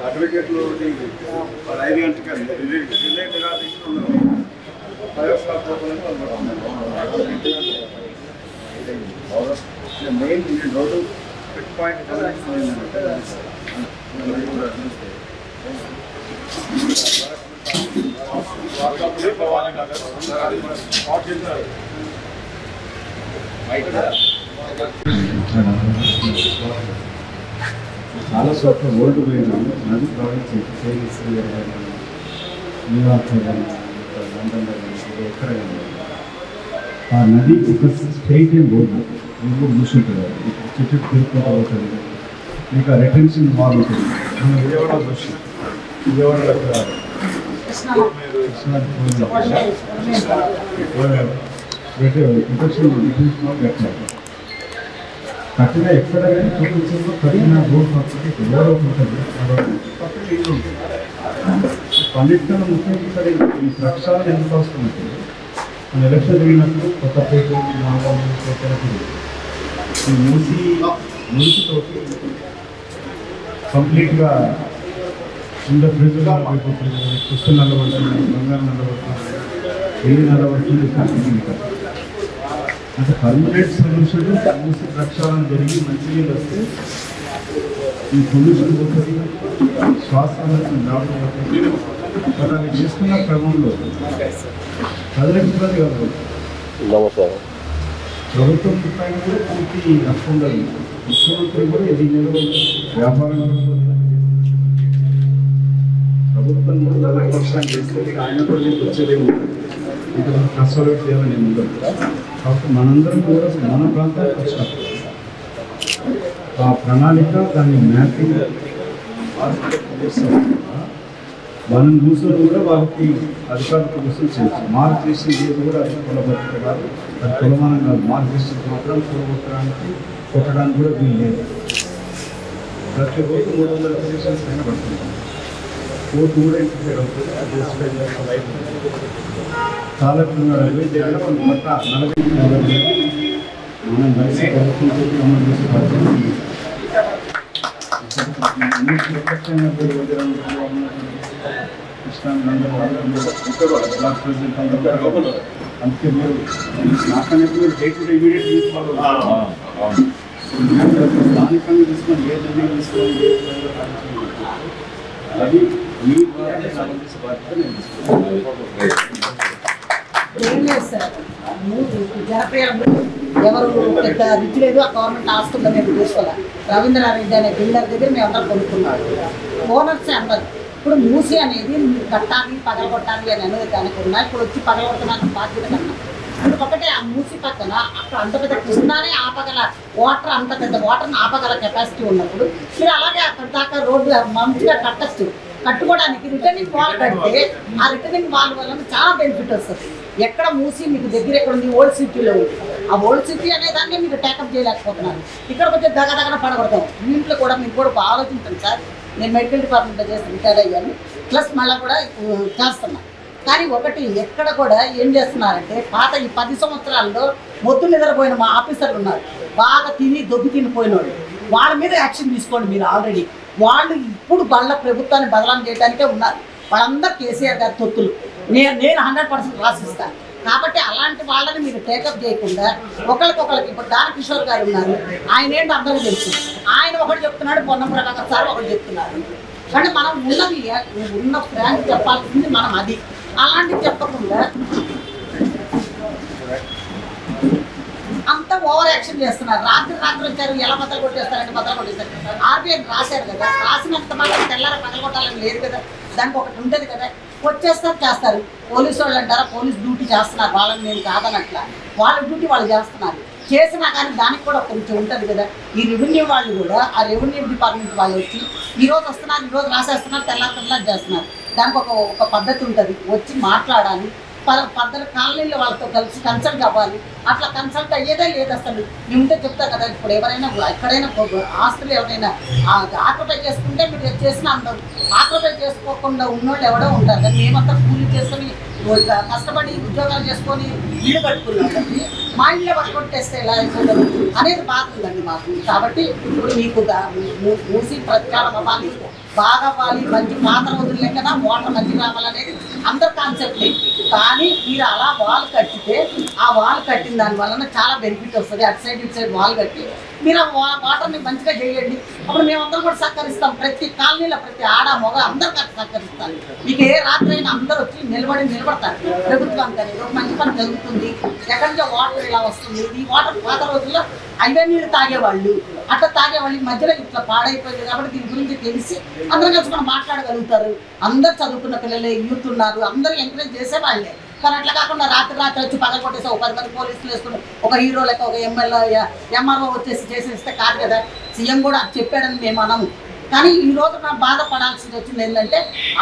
అడ్వకేట్లు 5 గంటలకి రిలేటెడ్గా తీసుకున్నాం 5 o'clock main road fit point చాలా చోట్ల ఓల్డ్ పోయినా నది ప్రాజెక్ట్స్ న్యూయార్క్ లండన్ ఎక్కడ ఆ నది ఒక స్ట్రైట్ ఏం పోదు మీకు మూసుంటుంది చెట్టు తిరుగుతూ అవుతుంది మీకు ఆ రిటెన్షన్ వాల్ ఉంటుంది మనం విజయవాడ చూసి విజయవాడ రిటెన్షన్ కట్టాలి కట్టినా ఎక్కడ కానీ ప్రపంచంలో కట్టిన రోడ్ పక్కకి ఎవరో ఉంటుంది ఇల్లు ఉంటుంది పన్నెండులో ముఖ్యంగా ఇక్కడ ఈ ప్రక్షాళన ఎంత వస్తుంది మన ఎలక్షన్ జరిగినప్పుడు కొత్తపేట నాగార్జున ఈ మురికితోటి కంప్లీట్గా కింద ఫ్రిడ్జ్గా పుస్తకం నల్లబడుతుంది బంగారం నల్లబడుతుంది ఇల్లు నల్లబడుతుంది అంటే పర్మనెంట్ సొల్యూషన్ మూసి ప్రక్షాళన జరిగి మంచి నీళ్ళు వస్తే ఈ పొల్యూషన్ పోతుంది శ్వాసాలకు రావడం అవుతుంది బట్ అవి చేసుకున్న క్రమంలో ప్రజలకు ఇబ్బంది కాదు ప్రభుత్వం పైన కూడా పూర్తి నష్టం ఉండదు ముఖ్యమంత్రి కూడా దీని మీద వ్యాపారం ప్రభుత్వం కూడా పక్షాన్ని చేస్తే ఆయన కూడా వచ్చేదేమో ఇంకా కష్టాలు చేయాలని ఉండదు కాబట్టి మనందరం కూడా మన ప్రాంతానికి వచ్చినప్పుడు ఆ ప్రణాళిక దాన్ని మ్యాపింగ్ మనం కూర్చొని కూడా వాళ్ళకి అధికారులకు కూర్చొని చేయొచ్చు మార్క్ చేసిన ఏది కూడా అది కులబద్ధత కాదు అది కులమానం కాదు మార్క్ చేసిన మాత్రం కూడగొట్టడానికి కొట్టడానికి కూడా వీలు లేదు ప్రతి రోజు 300 అప్లికేషన్స్ పైన పడుతుంది కోర్టు కూడా ఇంటిఫేర్ అవుతుంది చాలా పట్ట 40 మనం కలిసి ప్రభుత్వం అమలు చేసే పద్ధతి బ్లాక్ ప్రెసిడెంట్ అందుకే మీరు నాకనేప్పుడు డే టు డే ఇమీడియట్ తీసుకోవాలి స్థానికంగా తీసుకొని ఏ నిర్ణయం తీసుకోవాలి అది మీ బాధ్యత నేను ఎవరు పెద్ద రిచ్ లేదు ఆ గవర్నమెంట్ హాస్పిటల్ మేము తీసుకోవాలి రవీంద్రారెడ్డి అనే బిల్డర్ దగ్గర మేము అందరం కొనుక్కున్నాడు ఓనర్సే అందరు ఇప్పుడు మూసి అనేది కట్టాలి పగలగొట్టాలి అని అనేది దానికి ఉన్నా ఇప్పుడు వచ్చి పగలగొట్టడానికి బాధ్యత కన్నా ఇప్పుడు ఒకటే ఆ మూసి పక్కన అక్కడ అంత పెద్ద కృష్ణానే ఆపగల వాటర్ అంత పెద్ద వాటర్ని ఆపగల కెపాసిటీ ఉన్నప్పుడు మీరు అలాగే అక్కడ దాకా రోడ్డు మంచిగా కట్టచ్చు కట్టుకోవడానికి రిటర్నింగ్ వాల్ కడితే ఆ రిటర్నింగ్ వాల్ వల్ల చాలా బెనిఫిట్ వస్తుంది ఎక్కడ మూసి మీకు దగ్గర ఎక్కడ ఉంది ఓల్డ్ సిటీలో ఉంది ఆ ఓల్డ్ సిటీ అనే దాన్ని మీరు టేకప్ చేయలేకపోతున్నారు ఇక్కడ కొంచెం దగ్గర పడగొడతాం ఇంట్లో కూడా మీకు కూడా ఆలోచించండి సార్ నేను మెడికల్ డిపార్ట్మెంట్లో చేసి రిటైర్ అయ్యాను ప్లస్ మళ్ళీ కూడా చేస్తున్నాను కానీ ఒకటి ఎక్కడ కూడా ఏం చేస్తున్నారంటే పాత ఈ 10 సంవత్సరాల్లో మొత్తం నిద్రపోయిన మా ఆఫీసర్లు ఉన్నారు బాగా తిని దొబ్బి తినిపోయిన వాళ్ళు వాళ్ళ మీద యాక్షన్ తీసుకోండి మీరు ఆల్రెడీ వాళ్ళు ఇప్పుడు వాళ్ళ ప్రభుత్వాన్ని బదలాం చేయడానికే ఉన్నారు వాళ్ళందరూ కేసీఆర్ గారి తొత్తులు నేను 100% రాసిస్తాను కాబట్టి అలాంటి వాళ్ళని మీరు టేకప్ చేయకుండా ఒకరికొకరికి ఇప్పుడు దానకిషోర్ గారు ఉన్నారు ఆయన ఏంటి అందరికీ తెలుసు ఆయన ఒకటి చెప్తున్నాడు పొన్నం ప్రభాకర్ సార్ ఒకటి చెప్తున్నారు కానీ మనం ఉన్నది ఉన్న ఫ్రాంక్ చెప్పాల్సింది మనం అది అలాంటివి చెప్పకుండా అంతా ఓవర్ యాక్షన్ చేస్తున్నారు రాత్రి వచ్చారు ఎలా బద్దలు కొట్టేస్తారంటే బద్దలు కొట్టేస్తారు ఆర్బీఐ రాశారు కదా రాసినంత మాత్రం తెల్లార బద్దలు కొట్టాలని లేదు కదా దానికి ఒకటి ఉంటుంది కదా వచ్చేస్తారు చేస్తారు పోలీసు వాళ్ళు అంటారా పోలీస్ డ్యూటీ చేస్తున్నారు వాళ్ళని నేను కాదనట్లా వాళ్ళ డ్యూటీ వాళ్ళు చేస్తున్నారు చేసినా కానీ దానికి కూడా కొంచెం ఉంటుంది కదా. ఈ రెవెన్యూ వాళ్ళు కూడా ఆ రెవెన్యూ డిపార్ట్మెంట్ వాళ్ళు వచ్చి ఈరోజు వస్తున్నారు, ఈరోజు రాసేస్తున్నారు, తెల్లారి చేస్తున్నారు. దానికి ఒక పద్ధతి ఉంటుంది, వచ్చి మాట్లాడాలి, పద్ధతి కాలనీలో వాళ్ళతో కలిసి కన్సల్ట్ అవ్వాలి. అట్లా కన్సల్ట్ అయ్యేదే లేదు అసలు. మేము ఉంటే చెప్తా కదా, ఇప్పుడు ఎవరైనా ఎక్కడైనా ఆస్తులు ఎవరైనా ఆక్యుపై చేసుకుంటే మీరు చేసిన అందరూ ఆక్యుపై చేసుకోకుండా ఉన్నోళ్ళు ఎవడో ఉంటారు కానీ మేమంతా కూలీ చేసుకొని కష్టపడి ఉద్యోగాలు చేసుకొని ఇల్లు కట్టుకున్నాం. మా ఇళ్ళే పట్టుకొట్టేస్తే ఎలా అయిపోతుంది అనేది బాధ ఉందండి మాకు. కాబట్టి ఇప్పుడు మీకు మూసి ప్రచారం అవ్వాలి, బాగా అవ్వాలి, మంచి పాత రోజులు లెక్కన వాటర్ మంచిగా రావాలనేది అందరి కాన్సెప్ట్. కానీ మీరు అలా వాల్ కట్టితే ఆ వాల్ కట్టిన దాని వలన చాలా బెనిఫిట్ వస్తుంది. అటు సైడ్ ఇటు సైడ్ వాల్ కట్టి మీరు ఆ వాటర్ని మంచిగా చేయండి. అప్పుడు మేమందరం కూడా సహకరిస్తాం. ప్రతి కాలనీలో ప్రతి ఆడ మగ అందరికీ సహకరిస్తాం. మీకు ఏ రాత్రి అయినా అందరూ వచ్చి నిలబడతారు. ప్రభుత్వానికి అనేది ఒక మంచి పని జరుగుతుంది. ఎక్కడి నుంచో వాటర్ ఇలా వస్తుంది. ఈ వాటర్ పాత రోజుల్లో అవే నీళ్ళు తాగేవాళ్ళు, అట్లా తాగేవాళ్ళు మధ్యలో ఇట్లా పాడైపోయింది. కాబట్టి దీని గురించి తెలిసి అందరూ కలిసి మనం మాట్లాడగలుగుతారు. అందరు చదువుకున్న పిల్లలే, యూత్ ఉన్నారు, అందరూ ఎంకరేజ్ చేసేవాళ్ళే. కానీ అట్లా కాకుండా రాత్రి వచ్చి పగల కొట్టేసి ఒక 10 మంది పోలీసులు వేసుకుని ఒక హీరో లెక్క ఒక ఎంఆర్ఓ వచ్చేసి చేసేస్తే కాదు కదా. సీఎం కూడా చెప్పాడని మేము అనము. కానీ ఈ రోజు నా బాధపడాల్సి వచ్చింది ఏంటంటే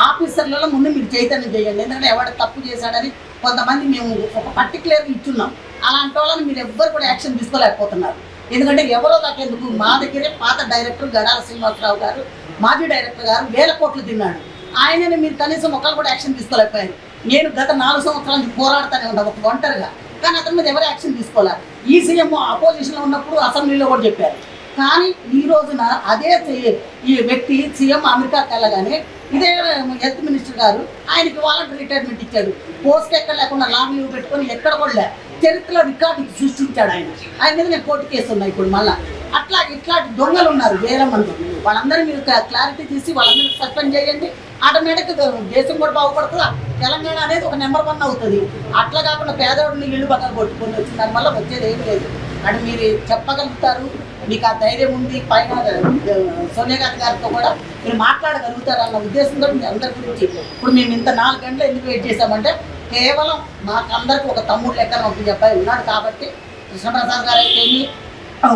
ఆఫీసర్లలో ముందు మీరు చైతన్యం చేయండి. ఎందుకంటే ఎవడ తప్పు చేశాడని కొంతమంది మేము ఒక పర్టికులర్గా ఇచ్చున్నాం. అలాంటి వాళ్ళని మీరు ఎవ్వరు కూడా యాక్షన్ తీసుకోలేకపోతున్నారు. ఎందుకంటే ఎవరో దాకెందుకు మా దగ్గరే పాత డైరెక్టర్ గడాల శ్రీనివాసరావు గారు, మాజీ డైరెక్టర్ గారు 1000 కోట్లు తిన్నాడు. ఆయనని మీరు కనీసం ఒకరు కూడా యాక్షన్ తీసుకోలేకపోయారు. నేను గత 4 సంవత్సరాల నుంచి పోరాడుతూనే ఉన్నాను ఒక ఒంటరిగా. కానీ అతని మీద ఎవరు యాక్షన్ తీసుకోవాలి. ఈ సీఎం అపోజిషన్లో ఉన్నప్పుడు అసెంబ్లీలో కూడా చెప్పారు. కానీ ఈ రోజున అదే ఈ వ్యక్తి సీఎం అమెరికాకి వెళ్ళగానే ఇదే హెల్త్ మినిస్టర్ గారు ఆయనకి వాలంటరీ రిటైర్మెంట్ ఇచ్చాడు. పోస్ట్ ఎక్కడ లేకుండా లాంగ్ లీవ్ పెట్టుకొని ఎక్కడ కూడా చరిత్రలో రికార్డు సృష్టించాడు ఆయన మీద నేను కోర్టు కేసు ఉన్నాయి ఇప్పుడు మళ్ళీ. అట్లా ఇట్లాంటి దొంగలు ఉన్నారు 1000 మంది. వాళ్ళందరూ మీరు క్లారిటీ తీసి వాళ్ళందరినీ సస్పెండ్ చేయండి. ఆటోమేటిక్గా దేశం కూడా బాగుపడుతుందా, తెలంగాణ అనేది ఒక నెంబర్ 1 అవుతుంది. అట్లా కాకుండా పేదవాడిని ఇల్లు బట్టలు కొట్టుకొని వచ్చి దానివల్ల వచ్చేది ఏం లేదు. అది మీరు చెప్పగలుగుతారు, మీకు ఆ ధైర్యం ఉంది. పైన సోనియా గాంధీ గారితో కూడా మీరు మాట్లాడగలుగుతారు అన్న ఉద్దేశంతో మీ అందరి గురించి ఇప్పుడు మేము ఇంత 4 గంటలు ఎందుకు వెయిట్ చేసామంటే కేవలం మాకందరికి ఒక తమ్ముడు లెక్క ఒక అబ్బాయి ఉన్నాడు కాబట్టి కృష్ణప్రసాద్ గారు అయితే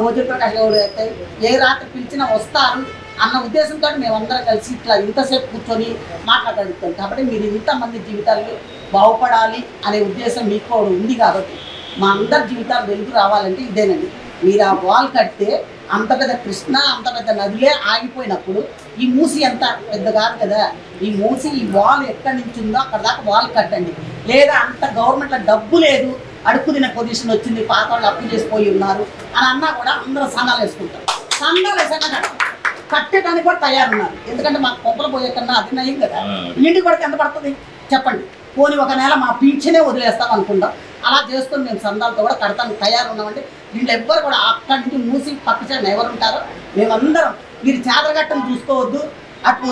ఓజీ ప్రకాష్ గౌడ్ అయితే ఏ రాత్రి పిలిచినా వస్తారు అన్న ఉద్దేశంతో మేమందరం కలిసి ఇట్లా ఇంతసేపు కూర్చొని మాట్లాడగలుగుతాం. కాబట్టి మీరు ఇంతమంది జీవితాలు బాగుపడాలి అనే ఉద్దేశం మీకు ఉంది. కాబట్టి మా అందరి జీవితాలు వెలుగు రావాలంటే ఇదేనండి. మీరు ఆ వాల్ కడితే అంత పెద్ద కృష్ణ అంత పెద్ద నదిలే ఆగిపోయినప్పుడు ఈ మూసి ఎంత పెద్ద కాదు కదా. ఈ మూసి ఈ వాల్ ఎక్కడి నుంచి ఉందో అక్కడ దాకా వాల్ కట్టండి. లేదా అంత గవర్నమెంట్లో డబ్బు లేదు, అడుక్కు తినే పొజిషన్ వచ్చింది, పాత వాళ్ళు అప్పు చేసిపోయి ఉన్నారు అని అన్నా కూడా అందరూ సంఘాలు వేసుకుంటారు. సంఘాలు వేసాక కట్టడానికి కూడా తయారున్నారు. ఎందుకంటే మాకు కొంపలు పోయే కన్నా అది నయం కదా. ఇంటికి కూడా ఎంత పడుతుంది చెప్పండి. పోనీ ఒక నెల మా పీల్చనే వదిలేస్తాం అనుకుంటాం. అలా చేసుకొని మేము సందాలతో కూడా కడతాను తయారున్నామంటే దీంట్లో ఎవ్వరు కూడా అక్కడి నుంచి మూసి పక్కన ఎవరు ఉంటారో మేమందరం. మీరు చాదరగట్టను చూసుకోవద్దు, అటు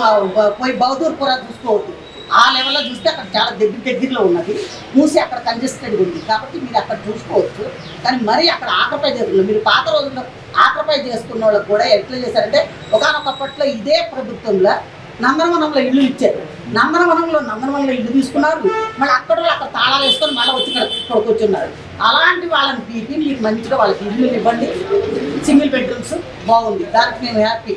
పోయి బౌదూర్పుర చూసుకోవద్దు. ఆ లెవెల్లో చూస్తే అక్కడ చాలా దగ్గరలో ఉన్నది మూసి, అక్కడ కంజెస్టెడ్గా ఉంది కాబట్టి మీరు అక్కడ చూసుకోవచ్చు. కానీ మరీ అక్కడ ఆక్రపై చేసుకున్నారు. మీరు పాత రోజుల్లో ఆక్రపై చేసుకున్న వాళ్ళకి కూడా ఎట్లా చేశారంటే ఒకనొకప్పట్లో ఇదే ప్రభుత్వంలో నందనవనంలో ఇల్లు ఇచ్చారు. నందనవనంలో ఇల్లు తీసుకున్నారు. మళ్ళీ అక్కడ తాళాలు వేసుకొని మళ్ళీ వచ్చి ఇక్కడికి వచ్చున్నారు. అలాంటి వాళ్ళని పీకి మీరు మంచిగా వాళ్ళకి ఇల్లు ఇవ్వండి. సింగిల్ బెడ్రూమ్స్ బాగుంది, దానికి మేము హ్యాపీ.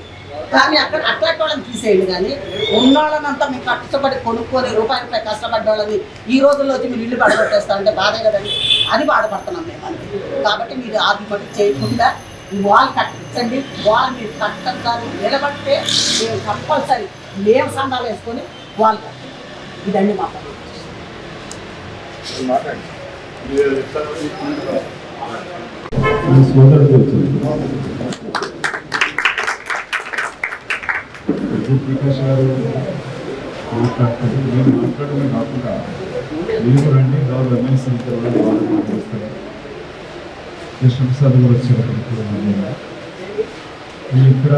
కానీ అక్కడ అట్లాంటి వాళ్ళని తీసేయండి. కానీ ఉన్నోళ్ళనంతా మీకు కష్టపడి కొనుక్కొని రూపాయి కష్టపడ్డ వాళ్ళని ఈ రోజుల్లో వచ్చి మీరు ఇల్లు పడగొట్టేస్తారంటే బాధే కదండి. అది బాధపడుతున్నాం మేము అంతే. కాబట్టి మీరు ఆది పట్టి చేయకుండా ఈ వాల్ కట్టించండి. వాల్ మీరు కట్టంటారు నిలబడితే మేము కంపల్సరీ మేము సందాలు వేసుకొని వాల్ కట్టండి. ఇదండి మా పని. ప్రకాష్ గారు మాట్లాడతారు. నేను మాట్లాడమే కాకుండా మీరు రండి, గౌరవ ఎమ్మెల్సీ చేస్తారు. కృష్ణప్రసాద్ కూడా వచ్చారు. మీరు ఇక్కడ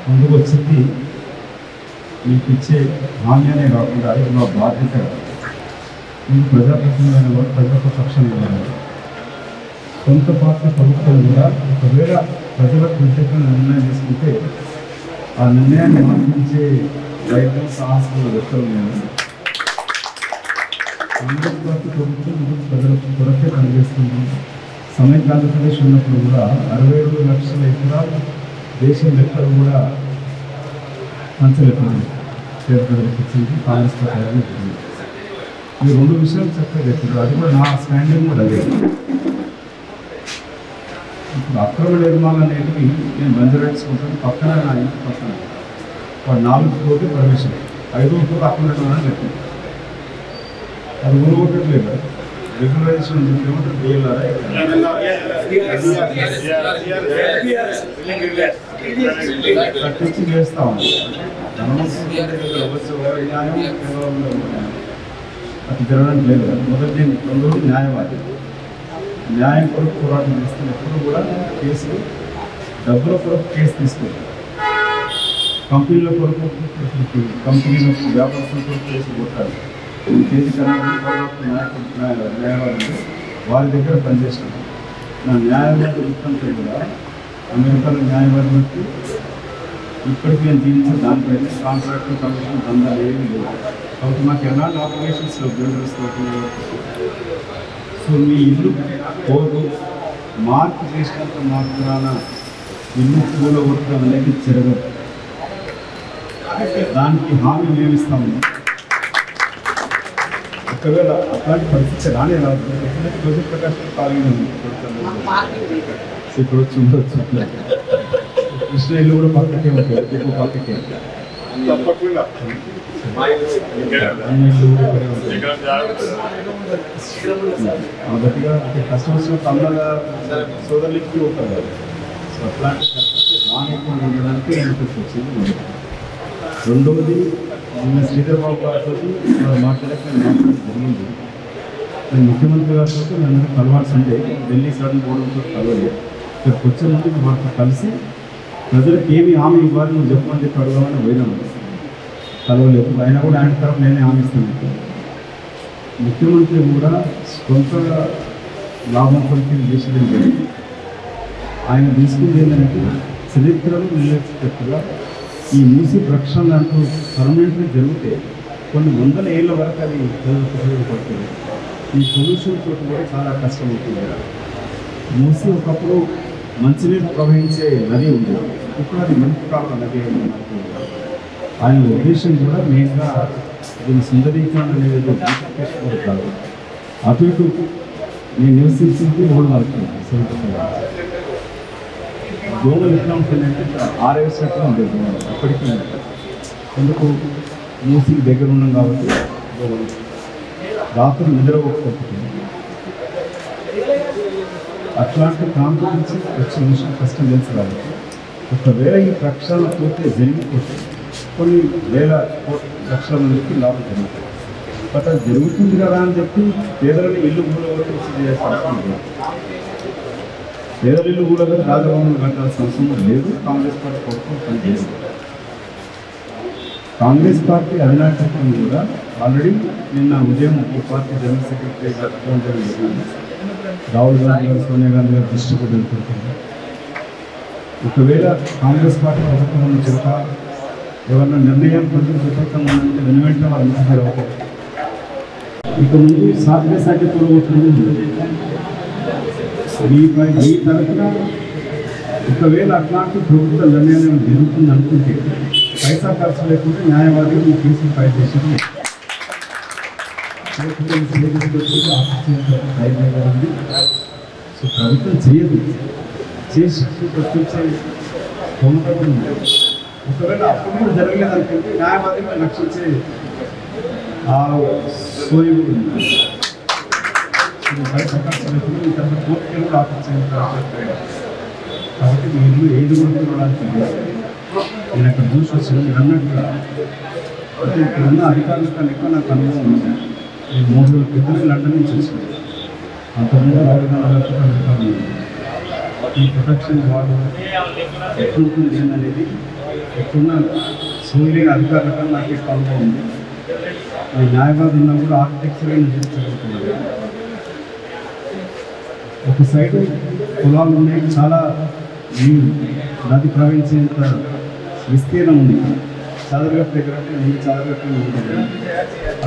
ముందుకు వచ్చింది మీకు ఇచ్చే హామీనే కాకుండా ఇది మా బాధ్యత. మీకు ప్రజాప్రతినిధులైన కూడా ప్రజలకు పక్షం ఇవ్వాలి. సొంత పార్టీ ప్రభుత్వం కూడా ఒకవేళ ప్రజలకు వ్యతిరేకంగా నిర్ణయం తీసుకుంటే ఆ నిర్ణయాన్ని మార్పించే రైతులు సాహసంలో వ్యక్తులు లేదు. కాంగ్రెస్ పార్టీ ప్రభుత్వం ప్రజలకు కొరకే పనిచేస్తుంది. సమైక్య ఆంధ్రప్రదేశ్ ఉన్నప్పుడు కూడా 67 లక్షల ఎకరాలు దేశం లెక్కలు కూడా పంచలేకపోయింది. పేరు ప్రజలకు ఇచ్చింది కాంగ్రెస్ పార్టీ. ఈ రెండు విషయాలు చక్కగా చెప్పారు. అది కూడా నా స్టాండింగ్ కూడా అదే. ఇప్పుడు అక్రమ నిర్మాణం అనేది నేను బంజరేసుకుంటాను. పక్కన నా ఇంటి పక్కన వాడు 4 కోట్లు ప్రవేశం, 5 కోట్లు అక్రమ నిర్మాణం పెట్టింది. అది ఊరుకోవట్లేదు. రెగ్యులైజేషన్ ఏమంటారు బిఎల్ఆర్ కట్టించి చేస్తా ఉంది. అది జరగడం లేదు. మొదటి నేను 2 రోజులు న్యాయవాది, న్యాయం కొరకు పోరాటం చేస్తాను. ఎప్పుడు కూడా కేసులు డబ్బుల కొరకు కేసు తీసుకుంటాను. కంపెనీల కొరకు, కంపెనీల వ్యాపారస్తుల కొరకు కేసు కొట్టాలి. కేజీ న్యాయవాదులు వారి దగ్గర పనిచేస్తాను. నా న్యాయవాది వృత్తంతో కూడా అమెరికాలో న్యాయవాది బట్టి ఇప్పటికీ నేను జీవించిన దానిపైన కాంట్రాక్ట్ కమిషన్ దందాలు ఏమీ లేవు. కాబట్టి మాకు ఎలాంటి ఆపరేషన్స్లో బిల్డర్స్ తోటి. సో మీ ఇల్లు పోదు మార్పు చేసినంత మాత్రాన ఇల్లు కూలగొట్టడం అనేది జరగదు. దానికి హామీ మేమిస్తాము. ఒకవేళ అట్లాంటి పరిస్థితి రానే రాదు. రోజు ప్రకాశం ఖాళీగా ఉంది. ఇక్కడ వచ్చి ఉండొచ్చు. కృష్ణ ఇల్లు కూడా పక్కకే ఉంటుంది, ఎక్కువ పక్కకే. తప్పకుండా గట్టిగా కస్టమర్స్ కన్నడ సోదరులకి ఉంటారు. సో అట్లాంటి రానికుండా ఉండడానికి ఇంట్రెస్ట్ వచ్చింది. రెండవది నిన్న శ్రీధర్ బాబు గారితో మాట్లాడడం జరిగింది. నేను ముఖ్యమంత్రి గారితో నన్ను కలవాల్సి ఉంటే ఢిల్లీ సడన్ పోవడంతో కలవలేదు. ఇక్కడికి వచ్చే ముందు వారితో కలిసి ప్రజలకు ఏమి హామీ ఇవ్వాలి నువ్వు చెప్పమని చెప్పి అడగాలని పోయినాము. కలవలేదు. అయినా కూడా ఆయన తరఫు నేనే హామీ ఇస్తాను. ముఖ్యమంత్రి కూడా కొంత లాభం కొరికి చేసేది జరిగింది. ఆయన తీసుకుంది ఏంటంటే చరిత్రలో నిలబెట్టుగా ఈ మూసి ప్రక్షాళన అంటూ పర్మనెంట్గా జరిగితే కొన్ని వందల ఏళ్ళ వరకు అది ఉపయోగపడుతుంది. ఈ పొల్యూషన్ తోటి కూడా చాలా కష్టం అవుతుంది. మూసి ఒకప్పుడు మంచినీరు ప్రవహించే నది ఉంది, ఇప్పుడు అది మంచి కాలం నది అయింది. ఆయన ఉద్దేశం కూడా మెయిన్గా దీని సుందరీకరణ అనేది కాదు. అటు ఇటు నేను నివసించింది 3 వరకు దోమలు ఎట్లా ఉంటుందంటే 6 సెట్లు ఉంటుంది దోమలు ఇప్పటికీ. ఎందుకు మూసికి దగ్గర ఉన్నాం కాబట్టి దోమలు రాత్రి నిద్రపోకపోతుంది. అట్లాంటి ప్రాంతం నుంచి వచ్చే విషయం కష్టం తెలుసు కాబట్టి ఒకవేళ ఈ ప్రక్షాళన పూర్తి జరిగిపోతే కొన్ని వేల లక్షల మందికి లాభం జరుగుతుంది. బట్ అది జరుగుతుంది కదా అని చెప్పి పేదలని ఇల్లు కూలగొట్టి చేయాల్సిన పేదల ఇల్లు కూడా రాజభవనం కట్టాల్సిన అవసరం లేదు. కాంగ్రెస్ పార్టీ ప్రభుత్వం పనిచేస్తుంది. కాంగ్రెస్ పార్టీ అధినాయకత్వం కూడా ఆల్రెడీ నిన్న ఉదయం ఈ పార్టీ జనరల్ సెక్రటరీ జరిగింది. రాహుల్ గాంధీ గారు, సోనియా గాంధీ గారు దృష్టి కూడా వెళ్తుంటుంది. ఒకవేళ కాంగ్రెస్ పార్టీ ప్రభుత్వం చెప్త ఎవరైనా నిర్ణయం ప్రజలు విపరీతంగా ఉందంటే వెనువెంటనే వాళ్ళు ముఖ్యమంత్రి అవుతారు. ఇక ముందు సాధ్యసాధ్య పూర్వవుతుంది. ఈ తరఫున ఒకవేళ అట్లాంటి ప్రభుత్వ నిర్ణయం జరుగుతుంది అనుకుంటే పైసా ఖర్చు లేకుండా న్యాయవాదిగా ఈ కేసులు ఫైల్ చేసింది. సో ప్రభుత్వం చేయదు, చేసి ప్రశ్నించే స్తోమత కూడా ఉంది. ఒకవేళ అప్పుడు కూడా జరగలేదు అనుకుంటే న్యాయవాదిగా రక్షించే సోయి కూడా ఉంది. పైసా ఖర్చు లేకుండా ఈ తర్వాత కోర్టుకి కూడా ఆఫీస్ కాబట్టి మీరు ఏది కూడా చూడడానికి నేను అక్కడ చూసి వచ్చాను. మీరు అన్నట్టుగా అంటే ఇక్కడ ఉన్న అధికారుల కన్నా ఎక్కువ నాకు అనుభవం ఉంది. నేను 3 రోజుల క్రితమే లండన్ నుంచి వచ్చాను. అంతకుముందు అధికారులు ఈ ప్రొటెక్షన్ వాడు ఎట్లుంటుంది ఏంటనేది ఎట్లున్న సూర్యులైన అధికారుల కన్నా నాకు ఎక్కువ అనుభవం ఉంది. ఈ న్యాయవాది ఉన్నా కూడా ఆర్కిటెక్చర్ చదువుతున్నాను. ఒక సైడు పొలాలు ఉన్నాయి, చాలా నది ప్రవహించేంత విస్తీర్ణం ఉంది. చదరగట్టు దగ్గర ముందు చదరగట్టు ఉంటుంది,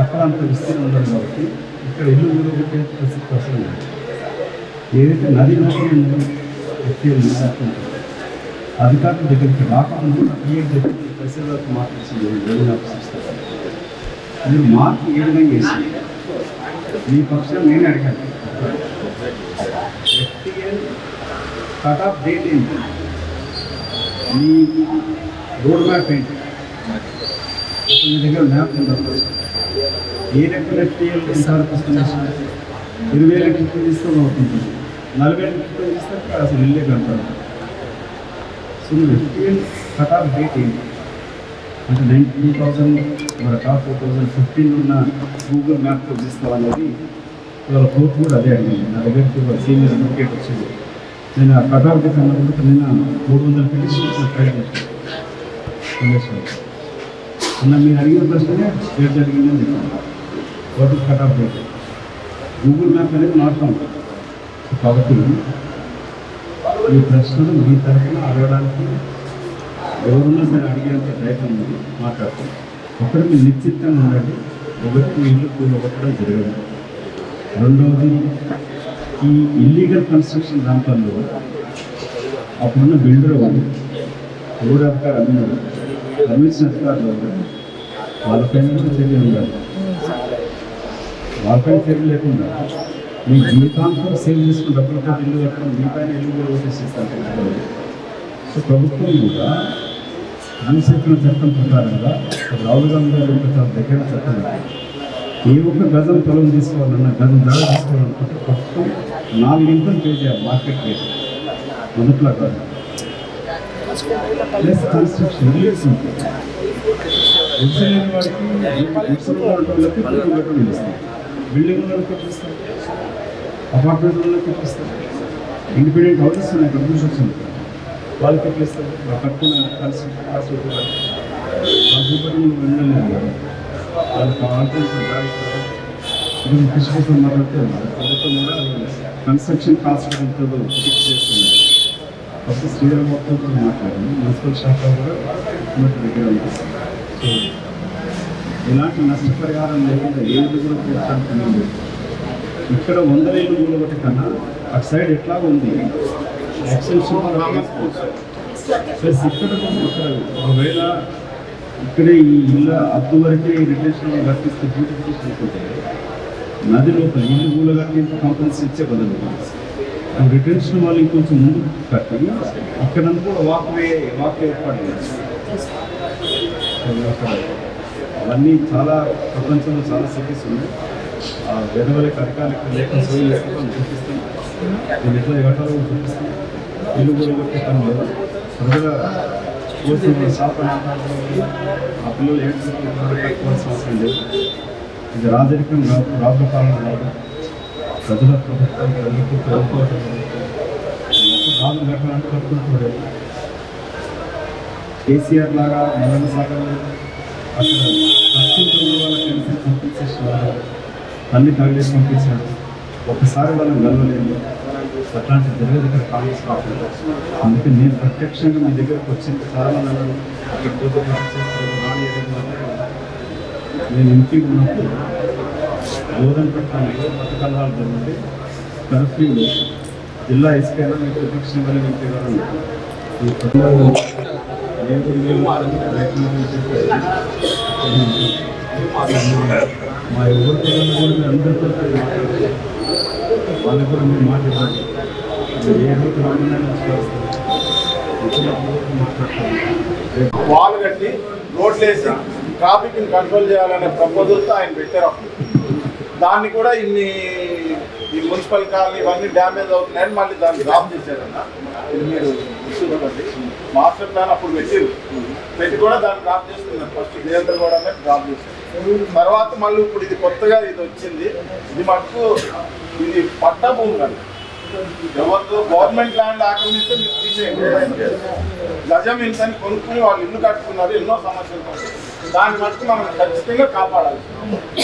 అక్కడ అంత విస్తీర్ణం ఉండదు. కాబట్టి ఇక్కడ ఇల్లు ఊరగొట్టే పరిస్థితి అసలు ఏదైతే నది లోపల అధికారుల దగ్గరికి రాకుండా పిఎడ్ చెప్పి ప్రజలకు మార్పించింది రెవెన్యూ ఆఫీసర్స్. మీరు మార్పు ఏ విధంగా వేసి మీ పక్షం నేనే అడిగాను. FTL కట్ ఆఫ్ డేట్ ఏంటి, మీ రోడ్ మ్యాప్ ఏంటి, మీ దగ్గర మ్యాప్ ఉండదు. ఏ లెక్కలు FTL ఎంతవరకు తీసుకునేసి 20,000 కిట్లు తీసుకొని అవుతుంది, 40,000 కిట్లు తీస్తే అసలు ఇల్లే కడతారు. So FTL cut off date ఏంటి అంటే 2000 2015 ఉన్న గూగుల్ మ్యాప్తో తీసుకోవాలనేది ఇవాళ కోర్టు కూడా అదే అడిగింది. నా దగ్గరికి సీనియర్ అడ్వకేట్ వచ్చింది. నేను ఆ కట్ ఆఫ్ డేట్ అన్నప్పుడు నేను 300 పిటిషన్స్ ట్రై చేశాను. అన్న మీరు అడిగిన ప్రశ్ననే డేట్ అడిగిందని చెప్పాను. What is cut off date? Google map అనేది మారుతూ ఉంటుంది. కాబట్టి ఈ ప్రశ్నలు మీ తరఫున అడగడానికి ఎవరున్నా సరే అడిగేంత ధైర్యం ఉంది, మాట్లాడతాం. ఒకటి మీరు నిశ్చితంగా ఉండండి. ఒకటి మీ ఇల్లు కూలగొట్టడం జరగదు. రెండవది ఈ ఇల్లీగల్ కన్స్ట్రక్షన్ దాంట్లో అప్పుడున్న బిల్డర్ వాళ్ళు ఊరు అధికారు అమ్మినారు, కమిషన్ అధికారులు వాళ్ళపైన చర్య ఉండాలి. వాళ్ళపైన చర్య లేకుండా మీ జీవితాంతం సేవ్ చేసుకుని డబ్బులతో ఇల్లు కట్టడం, మీ పైన ఇల్లు కూడా ఓటేసిస్తారు. సో ప్రభుత్వం కూడా అనుసరించిన చట్టం ప్రకారంగా రాహుల్ గాంధీ గారు చాలా దగ్గర చట్టం ఏ ఒక్క గజం పొలం తీసుకోవాలన్నా, గజం ధర తీసుకోవాలనుకుంటే ప్రభుత్వం 4 ఇంతలు పే చేయాలి మార్కెట్ రేట్ మొదట్లో కాదు. ప్లస్ కన్స్ట్రక్షన్ రిలీజ్ ఉంటుంది. ఎగ్జైన్ వాడికి ఇస్తారు, బిల్డింగ్ వాళ్ళకి పెట్టిస్తారు, అపార్ట్మెంట్ వాళ్ళకి పెట్టిస్తారు, ఇండిపెండెంట్ హౌసెస్ ఉన్నాయి కన్స్ట్రక్షన్ వాళ్ళకి పెట్టిస్తారు. కట్టుకున్న కన్స్ట్రక్షన్ కాస్ట్ వెళ్ళలేదు. వాళ్ళకి ఆల్టర్నేటివ్ ఇది ఫిక్స్ మాట్లాడితే ప్రభుత్వం కూడా కన్స్ట్రక్షన్ కాస్ట్ ఎంతో ఫిక్స్ చేస్తుంది. ఫస్ట్ శ్రీరామ్ మొత్తంతో మాట్లాడింది, మున్సిపల్ శాఖ కూడా దగ్గర ఉంది. సో ఇలాంటి నష్టపరిహారం లేకుండా ఏ ఇల్లు కూడా తీర్చడానికి ఇక్కడ 100 ఇల్లు కూడగొట్టి కన్నా అటు సైడ్ ఎట్లా ఉంది ఎక్స్టెన్షన్ ప్లస్ ఇక్కడ ఒకవేళ ఇక్కడే ఈ ఇళ్ళ అద్దు వరకే రిటెన్షన్ కట్టిస్తే బ్యూటిఫికేషన్ అయిపోతే నది లోపల ఇల్లు కూల కట్టి కంపెనీస్ ఇచ్చే బదులు రిటెన్షన్ వాళ్ళు ఇంకొంచెం ముందు కట్టి ఇక్కడంతా కూడా వాక్వే ఏర్పాటు చేయాలి. అవన్నీ చాలా ప్రపంచంలో చాలా సిటీస్ ఉన్నాయి. వేదవలకి అధికారులకు లేఖ సోయి లేకపోతే చూపిస్తాం, నేను ఎట్లా ఇవ్వటాలో చూపిస్తాం. ఇల్లు కూడా కొట్టే పని లేదు. ప్రజల కోసం షాప్ ఆ పిల్లలు కట్టుకోవాల్సిన అవసరం లేదు. ఇది రాజరికం కాదు, రాజపాలన కాదు. ప్రజల ప్రభుత్వం ప్రజలకు ప్రభుత్వం రాజు కట్టాలంటే కట్టుకుంటున్నాడు. కేసీఆర్ లాగా మొదటి శాఖలు అక్కడ కట్టుకుంటున్న వాళ్ళకి తెలిసి పంపించేసిన తల్లి తగిలేసి పంపించాడు. ఒకసారి వాళ్ళని గెలవలేదు. అట్లాంటి జరగదు ఇక్కడ కాంగ్రెస్ కాకుండా. అందుకే నేను ప్రత్యక్షంగా మీ దగ్గరకు వచ్చింది. చాలా నన్ను అక్కడ పోతే నేను ఎంపీ ఉన్నప్పుడు గోధుమ పట్టణంలో బతుకల్లాలు జరిగితే కర్ఫ్యూ జిల్లా ఎస్పీ అయినా మీకు ప్రత్యక్షం వల్ల ఎంపీ గారు ఈ ప్రజలు మా ఎవరి పిల్లలు కూడా మీరు అందరితో వాళ్ళకి కూడా మీరు మాట్లాడాలి. ఏ రోజు వాల్ కట్టి రోడ్లు వేసి ట్రాఫిక్ ని కంట్రోల్ చేయాలనే ప్రపోజల్తో ఆయన పెట్టారు. దాన్ని కూడా ఈ మున్సిపల్ కాలనీ ఇవన్నీ డ్యామేజ్ అవుతున్నాయని మళ్ళీ దాన్ని డ్రాప్ చేశారన్న. ఇది మీరు మాస్టర్ ప్లాన్ అప్పుడు పెట్టి కూడా దాన్ని డ్రాప్ చేస్తున్నారు. ఫస్ట్ దేవేంద్ర కూడా డ్రాప్ చేశారు. తర్వాత మళ్ళీ ఇప్పుడు ఇది కొత్తగా ఇది వచ్చింది. ఇది మటుకు ఇది పట్టా భూమి కాదు. ఎవరు గవర్నమెంట్ ల్యాండ్ ఆక్రమిస్తే మీరు తీసేయండి. గజం ఇంతని కొనుక్కుని వాళ్ళు ఇల్లు కట్టుకున్నారు. ఎన్నో సమస్యలు దాన్ని మటుకు మనం ఖచ్చితంగా కాపాడాలి.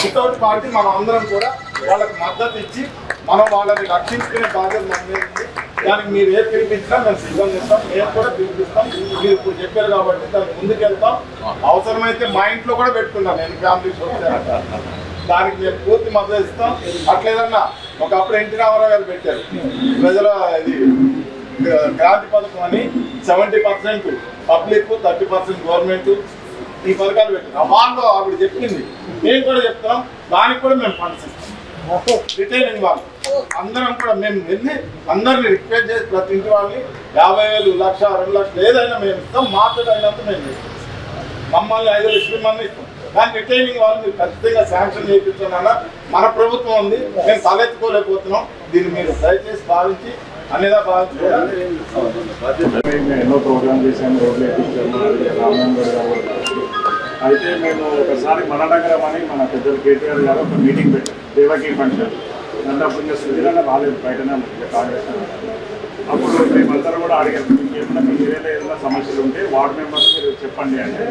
వితౌట్ పార్టీ మనం అందరం కూడా వాళ్ళకి మద్దతు ఇచ్చి మనం వాళ్ళని రక్షించుకునే బాధ్యత మనది. దానికి మీరు ఏ పిలిపించినా మేము సిద్ధం చేస్తాం. మేము కూడా పిలిపిస్తాం. మీరు ఇప్పుడు చెప్పారు కాబట్టి దానికి ముందుకెళ్తాం. అవసరమైతే మా ఇంట్లో కూడా పెట్టుకున్నాం. నేను ఫ్యామిలీస్ వచ్చారంట. దానికి మేము పూర్తి మద్దతు ఇస్తాం. అట్లేదన్నా ఒకప్పుడు ఎన్టీ రామారావు గారు పెట్టారు ప్రజల ఇది క్రాంతి పథకం అని 70% పబ్లిక్ 30% గవర్నమెంట్ ఈ పథకాలు పెట్టారు. వాళ్ళు ఆవిడ చెప్పింది మేము కూడా చెప్తాం, దానికి కూడా మేము ఫండ్స్ ఇస్తాం. రిటైనింగ్ వాళ్ళు అందరం కూడా మేము వెళ్ళి అందరినీ రిక్వెస్ట్ చేసి ప్రతి ఇంటి వాళ్ళని 50,000, 1,00,000, 2 లక్షలు ఏదైనా మేము ఇస్తాం, మాతో అయినంత మేము ఇస్తాం. మమ్మల్ని 5 లక్షల మంది ఇస్తాం. కానీ రిటైనింగ్ వాళ్ళు మీరు ఖచ్చితంగా శాంక్షన్ చేయించాలన్నా మన ప్రభుత్వం ఉంది, మేము తలెత్తుకోలేకపోతున్నాం. దీన్ని మీరు దయచేసి భావించి అనేదా భావించుకోవాలి. ఎన్నో ప్రోగ్రామ్ చేశాము, రోడ్లు వేయించాము, రామన్ గారు. అయితే మేము ఒకసారి మన నగరం అని మన పెద్దలు కేటీఆర్ గారు ఒక మీటింగ్ పెట్టారు, దేవాకి ఫంక్షన్. నన్ను అప్పుడు ఇంకా సుధీరన్న రాలేదు, బయటనే కాంగ్రెస్. అప్పుడు మేమందరం కూడా అడిగాము, ఏమన్నా మీ ఏరియాలో ఏదైనా సమస్యలు ఉంటే వార్డు మెంబర్స్ మీరు చెప్పండి అంటే,